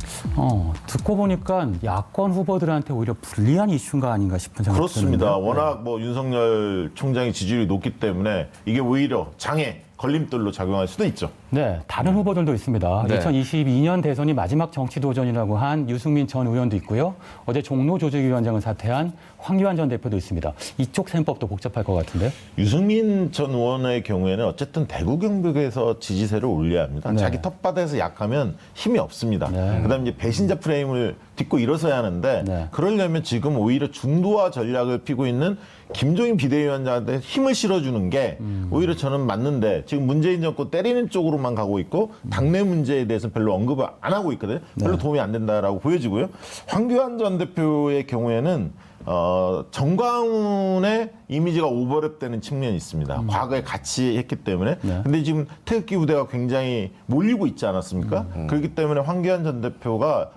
듣고 보니까 야권 후보들한테 오히려 불리한 이슈가 아닌가 싶은 생각이 그렇습니다. 드는데요. 워낙 뭐 윤석열 총장의 지지율이 높기 때문에 이게 오히려 장애, 걸림돌로 작용할 수도 있죠. 네, 다른 후보들도 있습니다. 네. 2022년 대선이 마지막 정치 도전이라고 한 유승민 전 의원도 있고요. 어제 종로 조직위원장을 사퇴한 황교안 전 대표도 있습니다. 이쪽 셈법도 복잡할 것 같은데. 유승민 전 의원의 경우에는 어쨌든 대구 경북에서 지지세를 올려야 합니다. 네. 자기 텃밭에서 약하면 힘이 없습니다. 네. 그다음에 이제 배신자 프레임을 딛고 일어서야 하는데 네. 그러려면 지금 오히려 중도화 전략을 피고 있는 김종인 비대위원장한테 힘을 실어주는 게 오히려 저는 맞는데 지금 문재인 정권 때리는 쪽으로만 가고 있고 당내 문제에 대해서는 별로 언급을 안 하고 있거든요. 별로 도움이 안 된다라고 보여지고요. 황교안 전 대표의 경우에는 정광훈의 이미지가 오버랩되는 측면이 있습니다. 과거에 같이 했기 때문에. 네. 근데 지금 태극기 부대가 굉장히 몰리고 있지 않았습니까? 그렇기 때문에 황교안 전 대표가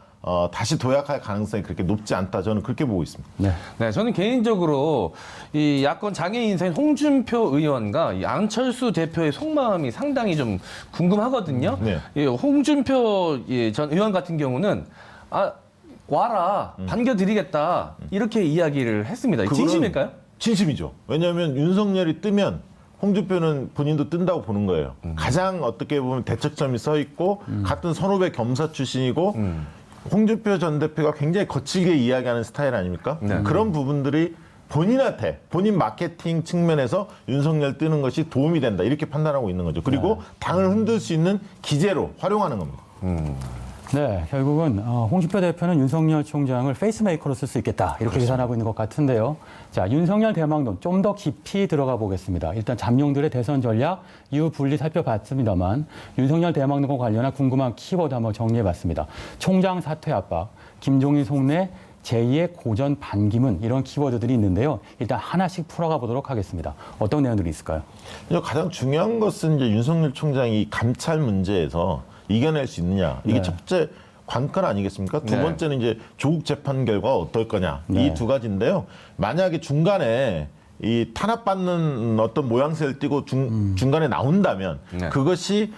다시 도약할 가능성이 그렇게 높지 않다. 저는 그렇게 보고 있습니다. 네. 네, 저는 개인적으로 이 야권 장애 인사인 홍준표 의원과 이 안철수 대표의 속마음이 상당히 좀 궁금하거든요. 네. 이 홍준표 전 의원 같은 경우는 와라 반겨드리겠다 이렇게 이야기를 했습니다. 그거는 진심일까요? 진심이죠. 왜냐하면 윤석열이 뜨면 홍준표는 본인도 뜬다고 보는 거예요. 가장 어떻게 보면 대척점이 서 있고 같은 선후배 검사 출신이고 홍준표 전 대표가 굉장히 거칠게 이야기하는 스타일 아닙니까? 네. 그런 부분들이 본인한테 본인 마케팅 측면에서 윤석열 뜨는 것이 도움이 된다 이렇게 판단하고 있는 거죠. 그리고 당을 흔들 수 있는 기재로 활용하는 겁니다. 네, 결국은 홍준표 대표는 윤석열 총장을 페이스메이커로 쓸 수 있겠다 이렇게 계산하고 있는 것 같은데요. 자, 윤석열 대망론 좀 더 깊이 들어가 보겠습니다. 일단 잠룡들의 대선 전략 이후 분리 살펴봤습니다만 윤석열 대망론과 관련한 궁금한 키워드 한번 정리해봤습니다. 총장 사퇴 압박, 김종인 속내 제2의 고전 반기문 이런 키워드들이 있는데요. 일단 하나씩 풀어가 보도록 하겠습니다. 어떤 내용들이 있을까요? 가장 중요한 것은 이제 윤석열 총장이 감찰 문제에서 이겨낼 수 있느냐. 이게 네. 첫째 관건 아니겠습니까? 두 네. 번째는 이제 조국 재판 결과가 어떨 거냐. 네. 이 두 가지인데요. 만약에 중간에 이 탄압받는 어떤 모양새를 띠고 중간에 나온다면 네. 그것이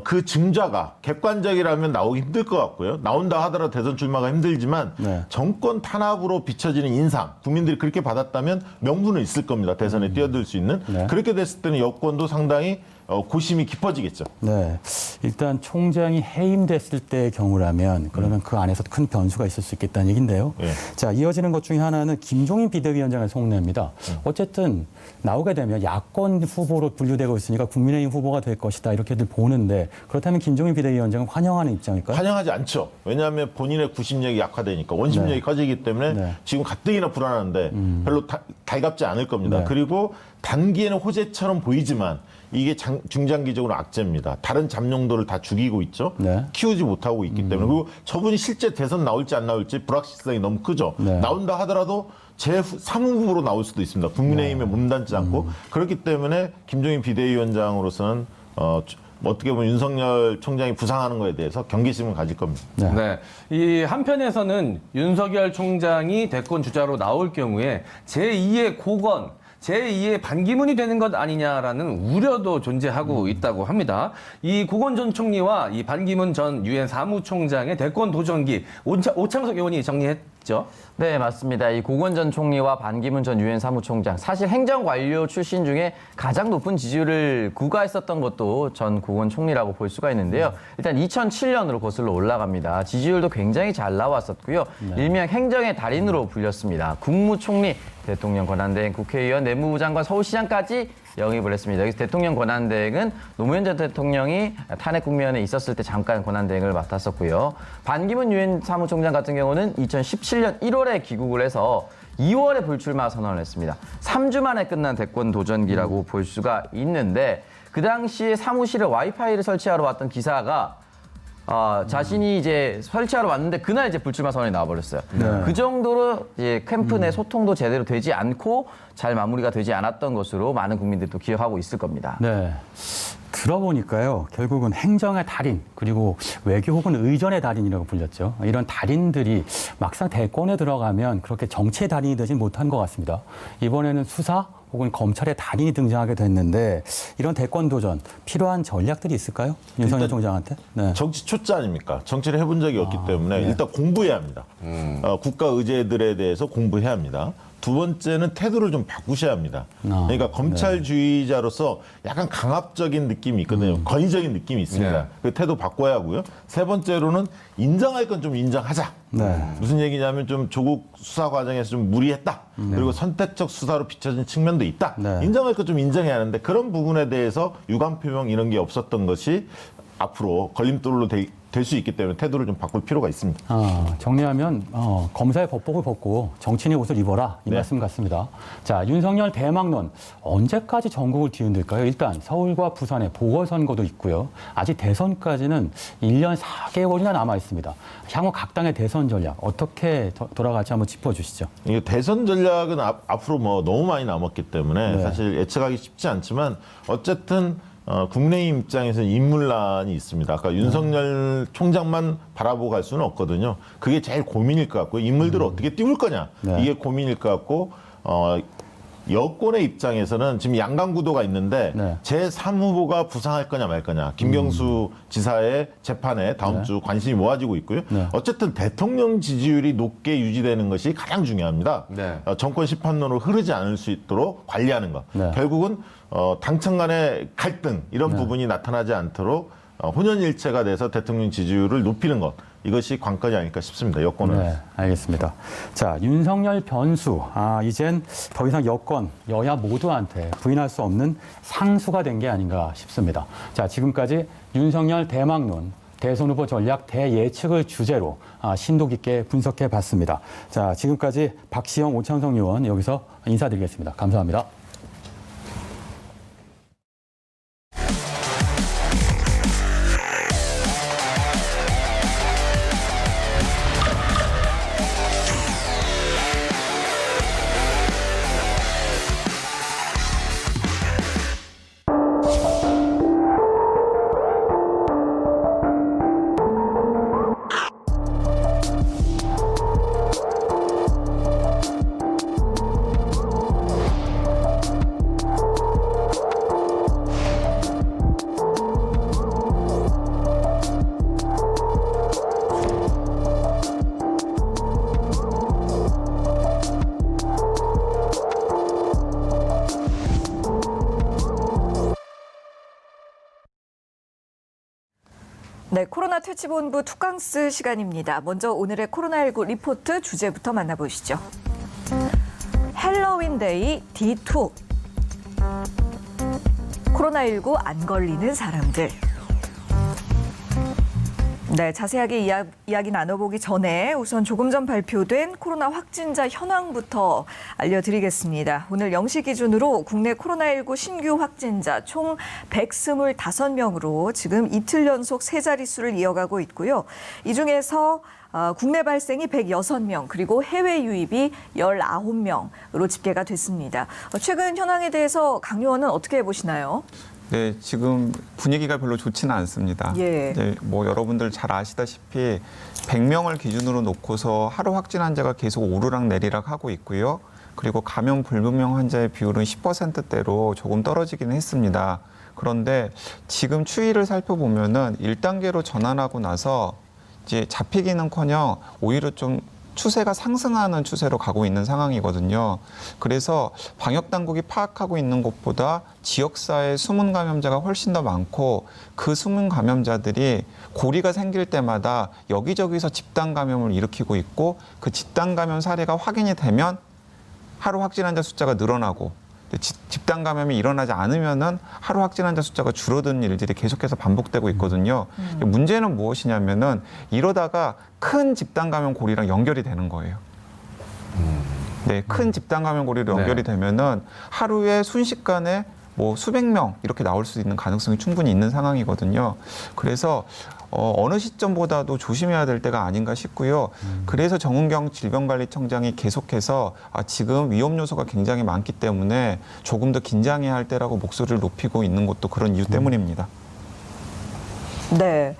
그 증자가 객관적이라면 나오기 힘들 것 같고요. 나온다 하더라도 대선 출마가 힘들지만 네. 정권 탄압으로 비춰지는 인상, 국민들이 그렇게 받았다면 명분은 있을 겁니다. 대선에 뛰어들 수 있는. 네. 그렇게 됐을 때는 여권도 상당히 고심이 깊어지겠죠. 네, 일단 총장이 해임됐을 때의 경우라면 그러면 그 안에서 큰 변수가 있을 수 있겠다는 얘기인데요. 예. 자, 이어지는 것 중에 하나는 김종인 비대위원장의 속내입니다. 어쨌든 나오게 되면 야권 후보로 분류되고 있으니까 국민의힘 후보가 될 것이다 이렇게들 보는데 그렇다면 김종인 비대위원장은 환영하는 입장일까요? 환영하지 않죠. 왜냐하면 본인의 구심력이 약화되니까 원심력이 네. 커지기 때문에 네. 지금 가뜩이나 불안한데 별로 달갑지 않을 겁니다. 네. 그리고 단기에는 호재처럼 보이지만 이게 중장기적으로 악재입니다. 다른 잠룡도를 다 죽이고 있죠. 네. 키우지 못하고 있기 때문에. 그리고 저분이 실제 대선 나올지 안 나올지 불확실성이 너무 크죠. 네. 나온다 하더라도 제3후보로 나올 수도 있습니다. 국민의힘에 몸담지 않고. 그렇기 때문에 김종인 비대위원장으로서는 어떻게 보면 윤석열 총장이 부상하는 거에 대해서 경계심을 가질 겁니다. 네. 네. 이 한편에서는 윤석열 총장이 대권 주자로 나올 경우에 제2의 고건, 제2의 반기문이 되는 것 아니냐라는 우려도 존재하고 있다고 합니다. 이 고건 전 총리와 이 반기문 전 유엔 사무총장의 대권 도전기 오창석 의원이 정리했죠. 네, 맞습니다. 이 고건 전 총리와 반기문 전 유엔 사무총장, 사실 행정관료 출신 중에 가장 높은 지지율을 구가했었던 것도 전 고건 총리라고 볼 수가 있는데요. 일단 2007년으로 거슬러 올라갑니다. 지지율도 굉장히 잘 나왔었고요. 일명 행정의 달인으로 불렸습니다. 국무총리, 대통령 권한대행, 국회의원, 내무부 장관, 서울시장까지 영입을 했습니다. 여기서 대통령 권한대행은 노무현 전 대통령이 탄핵 국면에 있었을 때 잠깐 권한대행을 맡았었고요. 반기문 유엔 사무총장 같은 경우는 2017년 1월에 귀국을 해서 2월에 불출마 선언을 했습니다. 3주 만에 끝난 대권 도전기라고 볼 수가 있는데 그 당시에 사무실에 와이파이를 설치하러 왔던 기사가 자신이 이제 설치하러 왔는데 그날 이제 불출마 선언이 나와버렸어요. 네. 그 정도로 이제 캠프 내 소통도 제대로 되지 않고 잘 마무리가 되지 않았던 것으로 많은 국민들이 또 기억하고 있을 겁니다. 네. 들어보니까요, 결국은 행정의 달인, 그리고 외교 혹은 의전의 달인이라고 불렸죠. 이런 달인들이 막상 대권에 들어가면 그렇게 정치의 달인이 되진 못한 것 같습니다. 이번에는 수사 혹은 검찰의 달인이 등장하게 됐는데 이런 대권 도전 필요한 전략들이 있을까요? 윤석열 총장한테? 네. 정치 초짜 아닙니까? 정치를 해본 적이 없기 때문에 네. 일단 공부해야 합니다. 국가 의제들에 대해서 공부해야 합니다. 두 번째는 태도를 좀 바꾸셔야 합니다. 그러니까 검찰주의자로서 약간 강압적인 느낌이 있거든요. 권위적인 느낌이 있습니다. 네. 그 태도 바꿔야 하고요. 세 번째로는 인정할 건 좀 인정하자. 네. 무슨 얘기냐면 좀 조국 수사 과정에서 좀 무리했다. 그리고 선택적 수사로 비춰진 측면도 있다. 네. 인정할 것 좀 인정해야 하는데 그런 부분에 대해서 유감 표명 이런 게 없었던 것이 앞으로 걸림돌로 될 수 있기 때문에 태도를 좀 바꿀 필요가 있습니다. 정리하면 검사의 법복을 벗고 정치인의 옷을 입어라 이 네. 말씀 같습니다. 자, 윤석열 대망론 언제까지 전국을 뒤흔들까요? 일단 서울과 부산에 보궐선거도 있고요. 아직 대선까지는 1년 4개월이나 남아 있습니다. 향후 각 당의 대선 전략 어떻게 돌아갈지 한번 짚어주시죠. 이게 대선 전략은 앞으로 뭐 너무 많이 남았기 때문에 네. 사실 예측하기 쉽지 않지만 어쨌든 국민의힘 입장에서는 인물난이 있습니다. 아까 윤석열 총장만 바라보고 갈 수는 없거든요. 그게 제일 고민일 것 같고 인물들을 어떻게 띄울 거냐 네. 이게 고민일 것 같고 여권의 입장에서는 지금 양강 구도가 있는데 네. 제3후보가 부상할 거냐 말 거냐. 김경수 지사의 재판에 다음 주 관심이 모아지고 있고요. 네. 어쨌든 대통령 지지율이 높게 유지되는 것이 가장 중요합니다. 네. 정권 심판론으로 흐르지 않을 수 있도록 관리하는 것. 네. 결국은 당청 간의 갈등 이런 네. 부분이 나타나지 않도록 혼연일체가 돼서 대통령 지지율을 높이는 것. 이것이 관건이 아닐까 싶습니다. 여권은. 네, 알겠습니다. 자, 윤석열 변수. 이젠 더 이상 여권, 여야 모두한테 부인할 수 없는 상수가 된 게 아닌가 싶습니다. 자, 지금까지 윤석열 대망론, 대선 후보 전략 대예측을 주제로 심도 깊게 분석해 봤습니다. 자, 지금까지 박시영, 오창석 의원 여기서 인사드리겠습니다. 감사합니다. 네, 코로나 퇴치본부 투캉스 시간입니다. 먼저 오늘의 코로나19 리포트 주제부터 만나보시죠. 헬로윈데이 D2. 코로나19 안 걸리는 사람들. 네, 자세하게 이야기 나눠보기 전에 우선 조금 전 발표된 코로나 확진자 현황부터 알려드리겠습니다. 오늘 0시 기준으로 국내 코로나19 신규 확진자 총 125명으로 지금 이틀 연속 세 자릿수를 이어가고 있고요. 이 중에서 국내 발생이 106명, 그리고 해외 유입이 19명으로 집계가 됐습니다. 최근 현황에 대해서 강 의원은 어떻게 보시나요? 네, 지금 분위기가 별로 좋지는 않습니다. 예. 네, 뭐 여러분들 잘 아시다시피 100명을 기준으로 놓고서 하루 확진 환자가 계속 오르락 내리락 하고 있고요. 그리고 감염 불분명 환자의 비율은 10%대로 조금 떨어지기는 했습니다. 그런데 지금 추이를 살펴보면은 1단계로 전환하고 나서 이제 잡히기는커녕 오히려 좀 추세가 상승하는 추세로 가고 있는 상황이거든요. 그래서 방역 당국이 파악하고 있는 것보다 지역사회 숨은 감염자가 훨씬 더 많고 그 숨은 감염자들이 고리가 생길 때마다 여기저기서 집단 감염을 일으키고 있고 그 집단 감염 사례가 확인이 되면 하루 확진 환자 숫자가 늘어나고 집단 감염이 일어나지 않으면은 하루 확진 환자 숫자가 줄어드는 일들이 계속해서 반복되고 있거든요. 문제는 무엇이냐면은 이러다가 큰 집단 감염 고리랑 연결이 되는 거예요. 네, 큰 집단 감염 고리로 연결이 되면은 하루에 순식간에 뭐 수백 명 이렇게 나올 수 있는 가능성이 충분히 있는 상황이거든요. 그래서 어느 시점보다도 조심해야 될 때가 아닌가 싶고요. 그래서 정은경 질병관리청장이 계속해서 지금 위험 요소가 굉장히 많기 때문에 조금 더 긴장해야 할 때라고 목소리를 높이고 있는 것도 그런 이유 때문입니다. 네.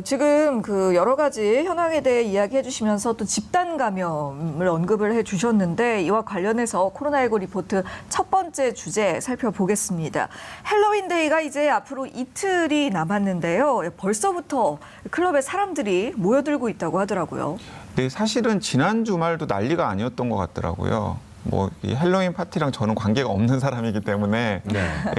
지금 그 여러 가지 현황에 대해 이야기해 주시면서 또 집단 감염을 언급을 해 주셨는데 이와 관련해서 코로나19 리포트 첫 번째 주제 살펴보겠습니다. 헬로윈데이가 이제 앞으로 이틀이 남았는데요. 벌써부터 클럽에 사람들이 모여들고 있다고 하더라고요. 네, 사실은 지난 주말도 난리가 아니었던 것 같더라고요. 뭐 이 헬로윈 파티랑 저는 관계가 없는 사람이기 때문에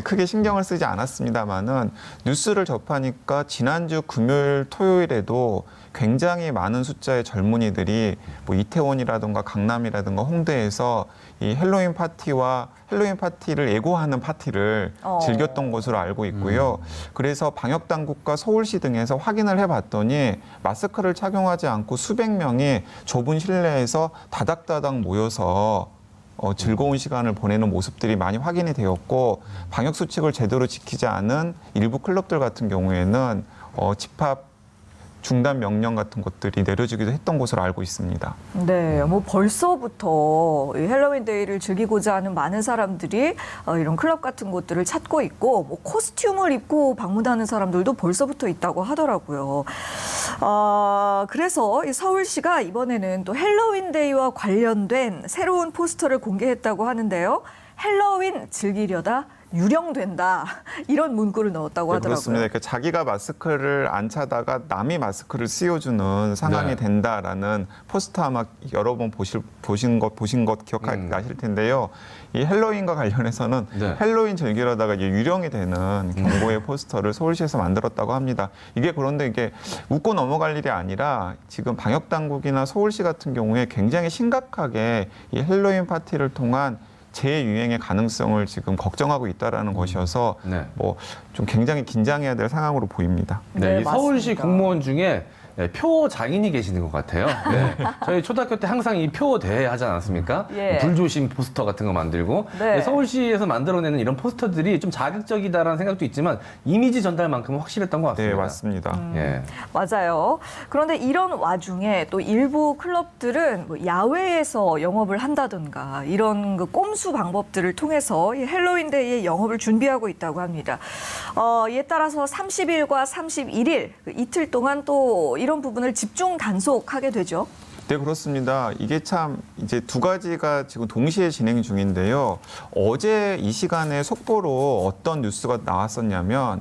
크게 신경을 쓰지 않았습니다만은 뉴스를 접하니까 지난주 금요일, 토요일에도 굉장히 많은 숫자의 젊은이들이 뭐 이태원이라든가 강남이라든가 홍대에서 이 헬로윈 파티를 예고하는 파티를 즐겼던 것으로 알고 있고요. 그래서 방역 당국과 서울시 등에서 확인을 해봤더니 마스크를 착용하지 않고 수백 명이 좁은 실내에서 다닥다닥 모여서 즐거운 시간을 보내는 모습들이 많이 확인이 되었고 방역 수칙을 제대로 지키지 않은 일부 클럽들 같은 경우에는 집합 중단 명령 같은 것들이 내려지기도 했던 것으로 알고 있습니다. 네, 뭐 벌써부터 이 헬로윈데이를 즐기고자 하는 많은 사람들이 이런 클럽 같은 곳들을 찾고 있고 뭐 코스튬을 입고 방문하는 사람들도 벌써부터 있다고 하더라고요. 그래서 이 서울시가 이번에는 또 헬로윈데이와 관련된 새로운 포스터를 공개했다고 하는데요. 헬로윈 즐기려다 유령된다. 이런 문구를 넣었다고 네, 하더라고요. 그렇습니다. 그러니까 자기가 마스크를 안 차다가 남이 마스크를 씌워주는 상황이 네. 된다라는 포스터 아마 여러 번 보신 것 기억나실 텐데요. 이 헬로윈과 관련해서는 네. 헬로윈 즐기려다가 이제 유령이 되는 경고의 포스터를 서울시에서 만들었다고 합니다. 그런데 이게 웃고 넘어갈 일이 아니라 지금 방역 당국이나 서울시 같은 경우에 굉장히 심각하게 이 헬로윈 파티를 통한 재유행의 가능성을 지금 걱정하고 있다라는 것이어서 네. 뭐 좀 굉장히 긴장해야 될 상황으로 보입니다. 네, 네, 이 서울시 맞습니다. 공무원 중에 표 장인이 계시는 것 같아요. 네. 저희 초등학교 때 항상 이 표 대회 하지 않았습니까? 예. 불조심 포스터 같은 거 만들고. 네. 서울시에서 만들어내는 이런 포스터들이 좀 자극적이다라는 생각도 있지만 이미지 전달만큼은 확실했던 것 네, 같습니다. 맞습니다. 예. 맞아요. 그런데 이런 와중에 또 일부 클럽들은 뭐 야외에서 영업을 한다든가 이런 그 꼼수 방법들을 통해서 이 헬로윈데이의 영업을 준비하고 있다고 합니다. 이에 따라서 30일과 31일 이틀 동안 또 이런 부분을 집중 단속하게 되죠. 네, 그렇습니다. 이게 참 이제 두 가지가 지금 동시에 진행 중인데요. 어제 이 시간에 속보로 어떤 뉴스가 나왔었냐면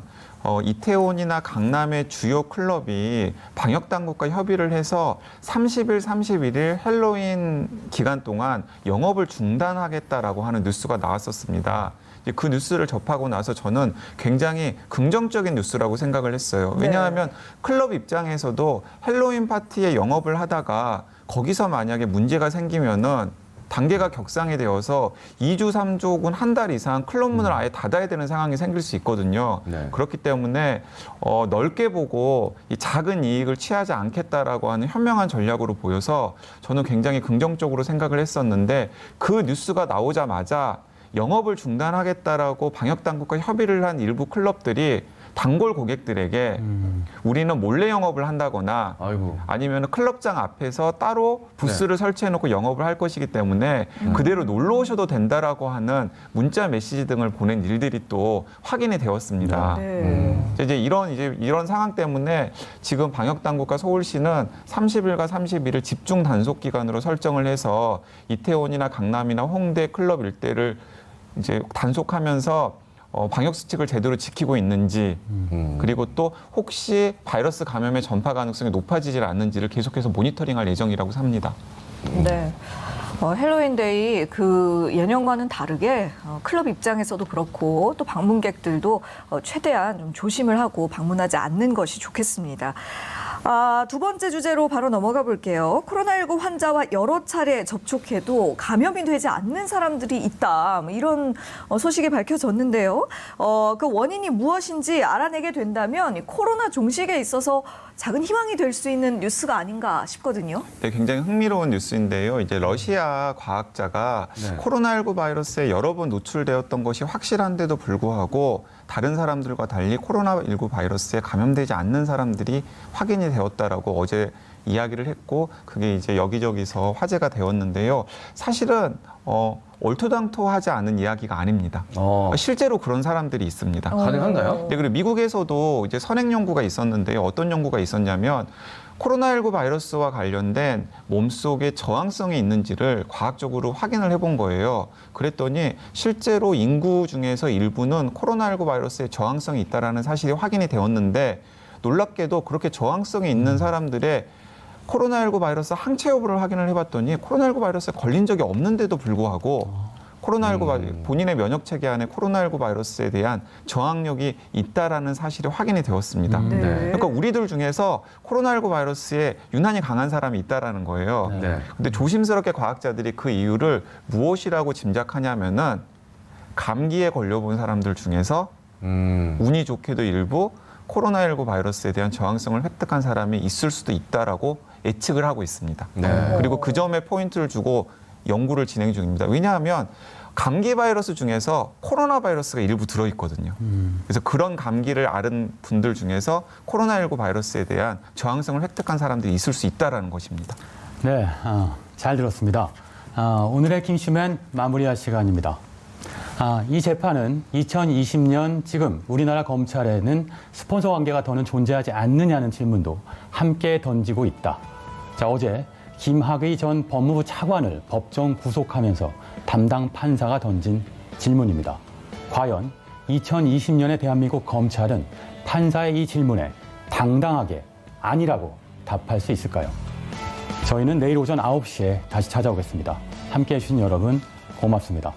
이태원이나 강남의 주요 클럽이 방역 당국과 협의를 해서 30일, 31일 헬로윈 기간 동안 영업을 중단하겠다라고 하는 뉴스가 나왔었습니다. 그 뉴스를 접하고 나서 저는 굉장히 긍정적인 뉴스라고 생각을 했어요. 왜냐하면 클럽 입장에서도 헬로윈 파티에 영업을 하다가 거기서 만약에 문제가 생기면은 단계가 격상이 되어서 2주, 3주 혹은 한 달 이상 클럽 문을 아예 닫아야 되는 상황이 생길 수 있거든요. 네. 그렇기 때문에 넓게 보고 이 작은 이익을 취하지 않겠다라고 하는 현명한 전략으로 보여서 저는 굉장히 긍정적으로 생각을 했었는데 그 뉴스가 나오자마자 영업을 중단하겠다라고 방역당국과 협의를 한 일부 클럽들이 단골 고객들에게 우리는 몰래 영업을 한다거나 아이고. 아니면 클럽장 앞에서 따로 부스를 설치해놓고 영업을 할 것이기 때문에 그대로 놀러 오셔도 된다라고 하는 문자 메시지 등을 보낸 일들이 또 확인이 되었습니다. 이제 이런 상황 때문에 지금 방역당국과 서울시는 30일과 31일 집중 단속 기간으로 설정을 해서 이태원이나 강남이나 홍대 클럽 일대를 이제 단속하면서 방역 수칙을 제대로 지키고 있는지 그리고 또 혹시 바이러스 감염의 전파 가능성이 높아지지 않는지를 계속해서 모니터링할 예정이라고 삽니다. 네. 헬로윈데이 그 예년과는 다르게 클럽 입장에서도 그렇고 또 방문객들도 최대한 좀 조심을 하고 방문하지 않는 것이 좋겠습니다. 두 번째 주제로 바로 넘어가 볼게요. 코로나19 환자와 여러 차례 접촉해도 감염이 되지 않는 사람들이 있다. 이런 소식이 밝혀졌는데요. 그 원인이 무엇인지 알아내게 된다면 코로나 종식에 있어서 작은 희망이 될 수 있는 뉴스가 아닌가 싶거든요. 네, 굉장히 흥미로운 뉴스인데요. 이제 러시아 과학자가 코로나19 바이러스에 여러 번 노출되었던 것이 확실한데도 불구하고 다른 사람들과 달리 코로나19 바이러스에 감염되지 않는 사람들이 확인이 되었다라고 어제 이야기를 했고 그게 이제 여기저기서 화제가 되었는데요. 사실은 얼토당토하지 않은 이야기가 아닙니다. 실제로 그런 사람들이 있습니다. 가능한가요? 네, 그리고 미국에서도 이제 선행 연구가 있었는데요. 어떤 연구가 있었냐면 코로나19 바이러스와 관련된 몸속에 저항성이 있는지를 과학적으로 확인을 해본 거예요. 그랬더니 실제로 인구 중에서 일부는 코로나19 바이러스에 저항성이 있다는 사실이 확인이 되었는데 놀랍게도 그렇게 저항성이 있는 사람들의 코로나19 바이러스 항체 여부를 확인을 해봤더니 코로나19 바이러스에 걸린 적이 없는데도 불구하고 코로나19 본인의 면역 체계 안에 코로나19 바이러스에 대한 저항력이 있다라는 사실이 확인이 되었습니다. 그러니까 우리들 중에서 코로나19 바이러스에 유난히 강한 사람이 있다라는 거예요. 근데 조심스럽게 과학자들이 그 이유를 무엇이라고 짐작하냐면은 감기에 걸려본 사람들 중에서 운이 좋게도 일부 코로나19 바이러스에 대한 저항성을 획득한 사람이 있을 수도 있다라고 예측을 하고 있습니다. 그리고 그 점에 포인트를 주고 연구를 진행 중입니다. 왜냐하면 감기 바이러스 중에서 코로나 바이러스가 일부 들어있거든요. 그래서 그런 감기를 앓은 분들 중에서 코로나19 바이러스에 대한 저항성을 획득한 사람들이 있을 수 있다는 것입니다. 네, 잘 들었습니다. 오늘의 김슈맨 마무리할 시간입니다. 이 재판은 2020년 지금 우리나라 검찰에는 스폰서 관계가 더는 존재하지 않느냐는 질문도 함께 던지고 있다. 자, 어제 김학의 전 법무부 차관을 법정 구속하면서 담당 판사가 던진 질문입니다. 과연 2020년의 대한민국 검찰은 판사의 이 질문에 당당하게 아니라고 답할 수 있을까요? 저희는 내일 오전 9시에 다시 찾아오겠습니다. 함께해 주신 여러분 고맙습니다.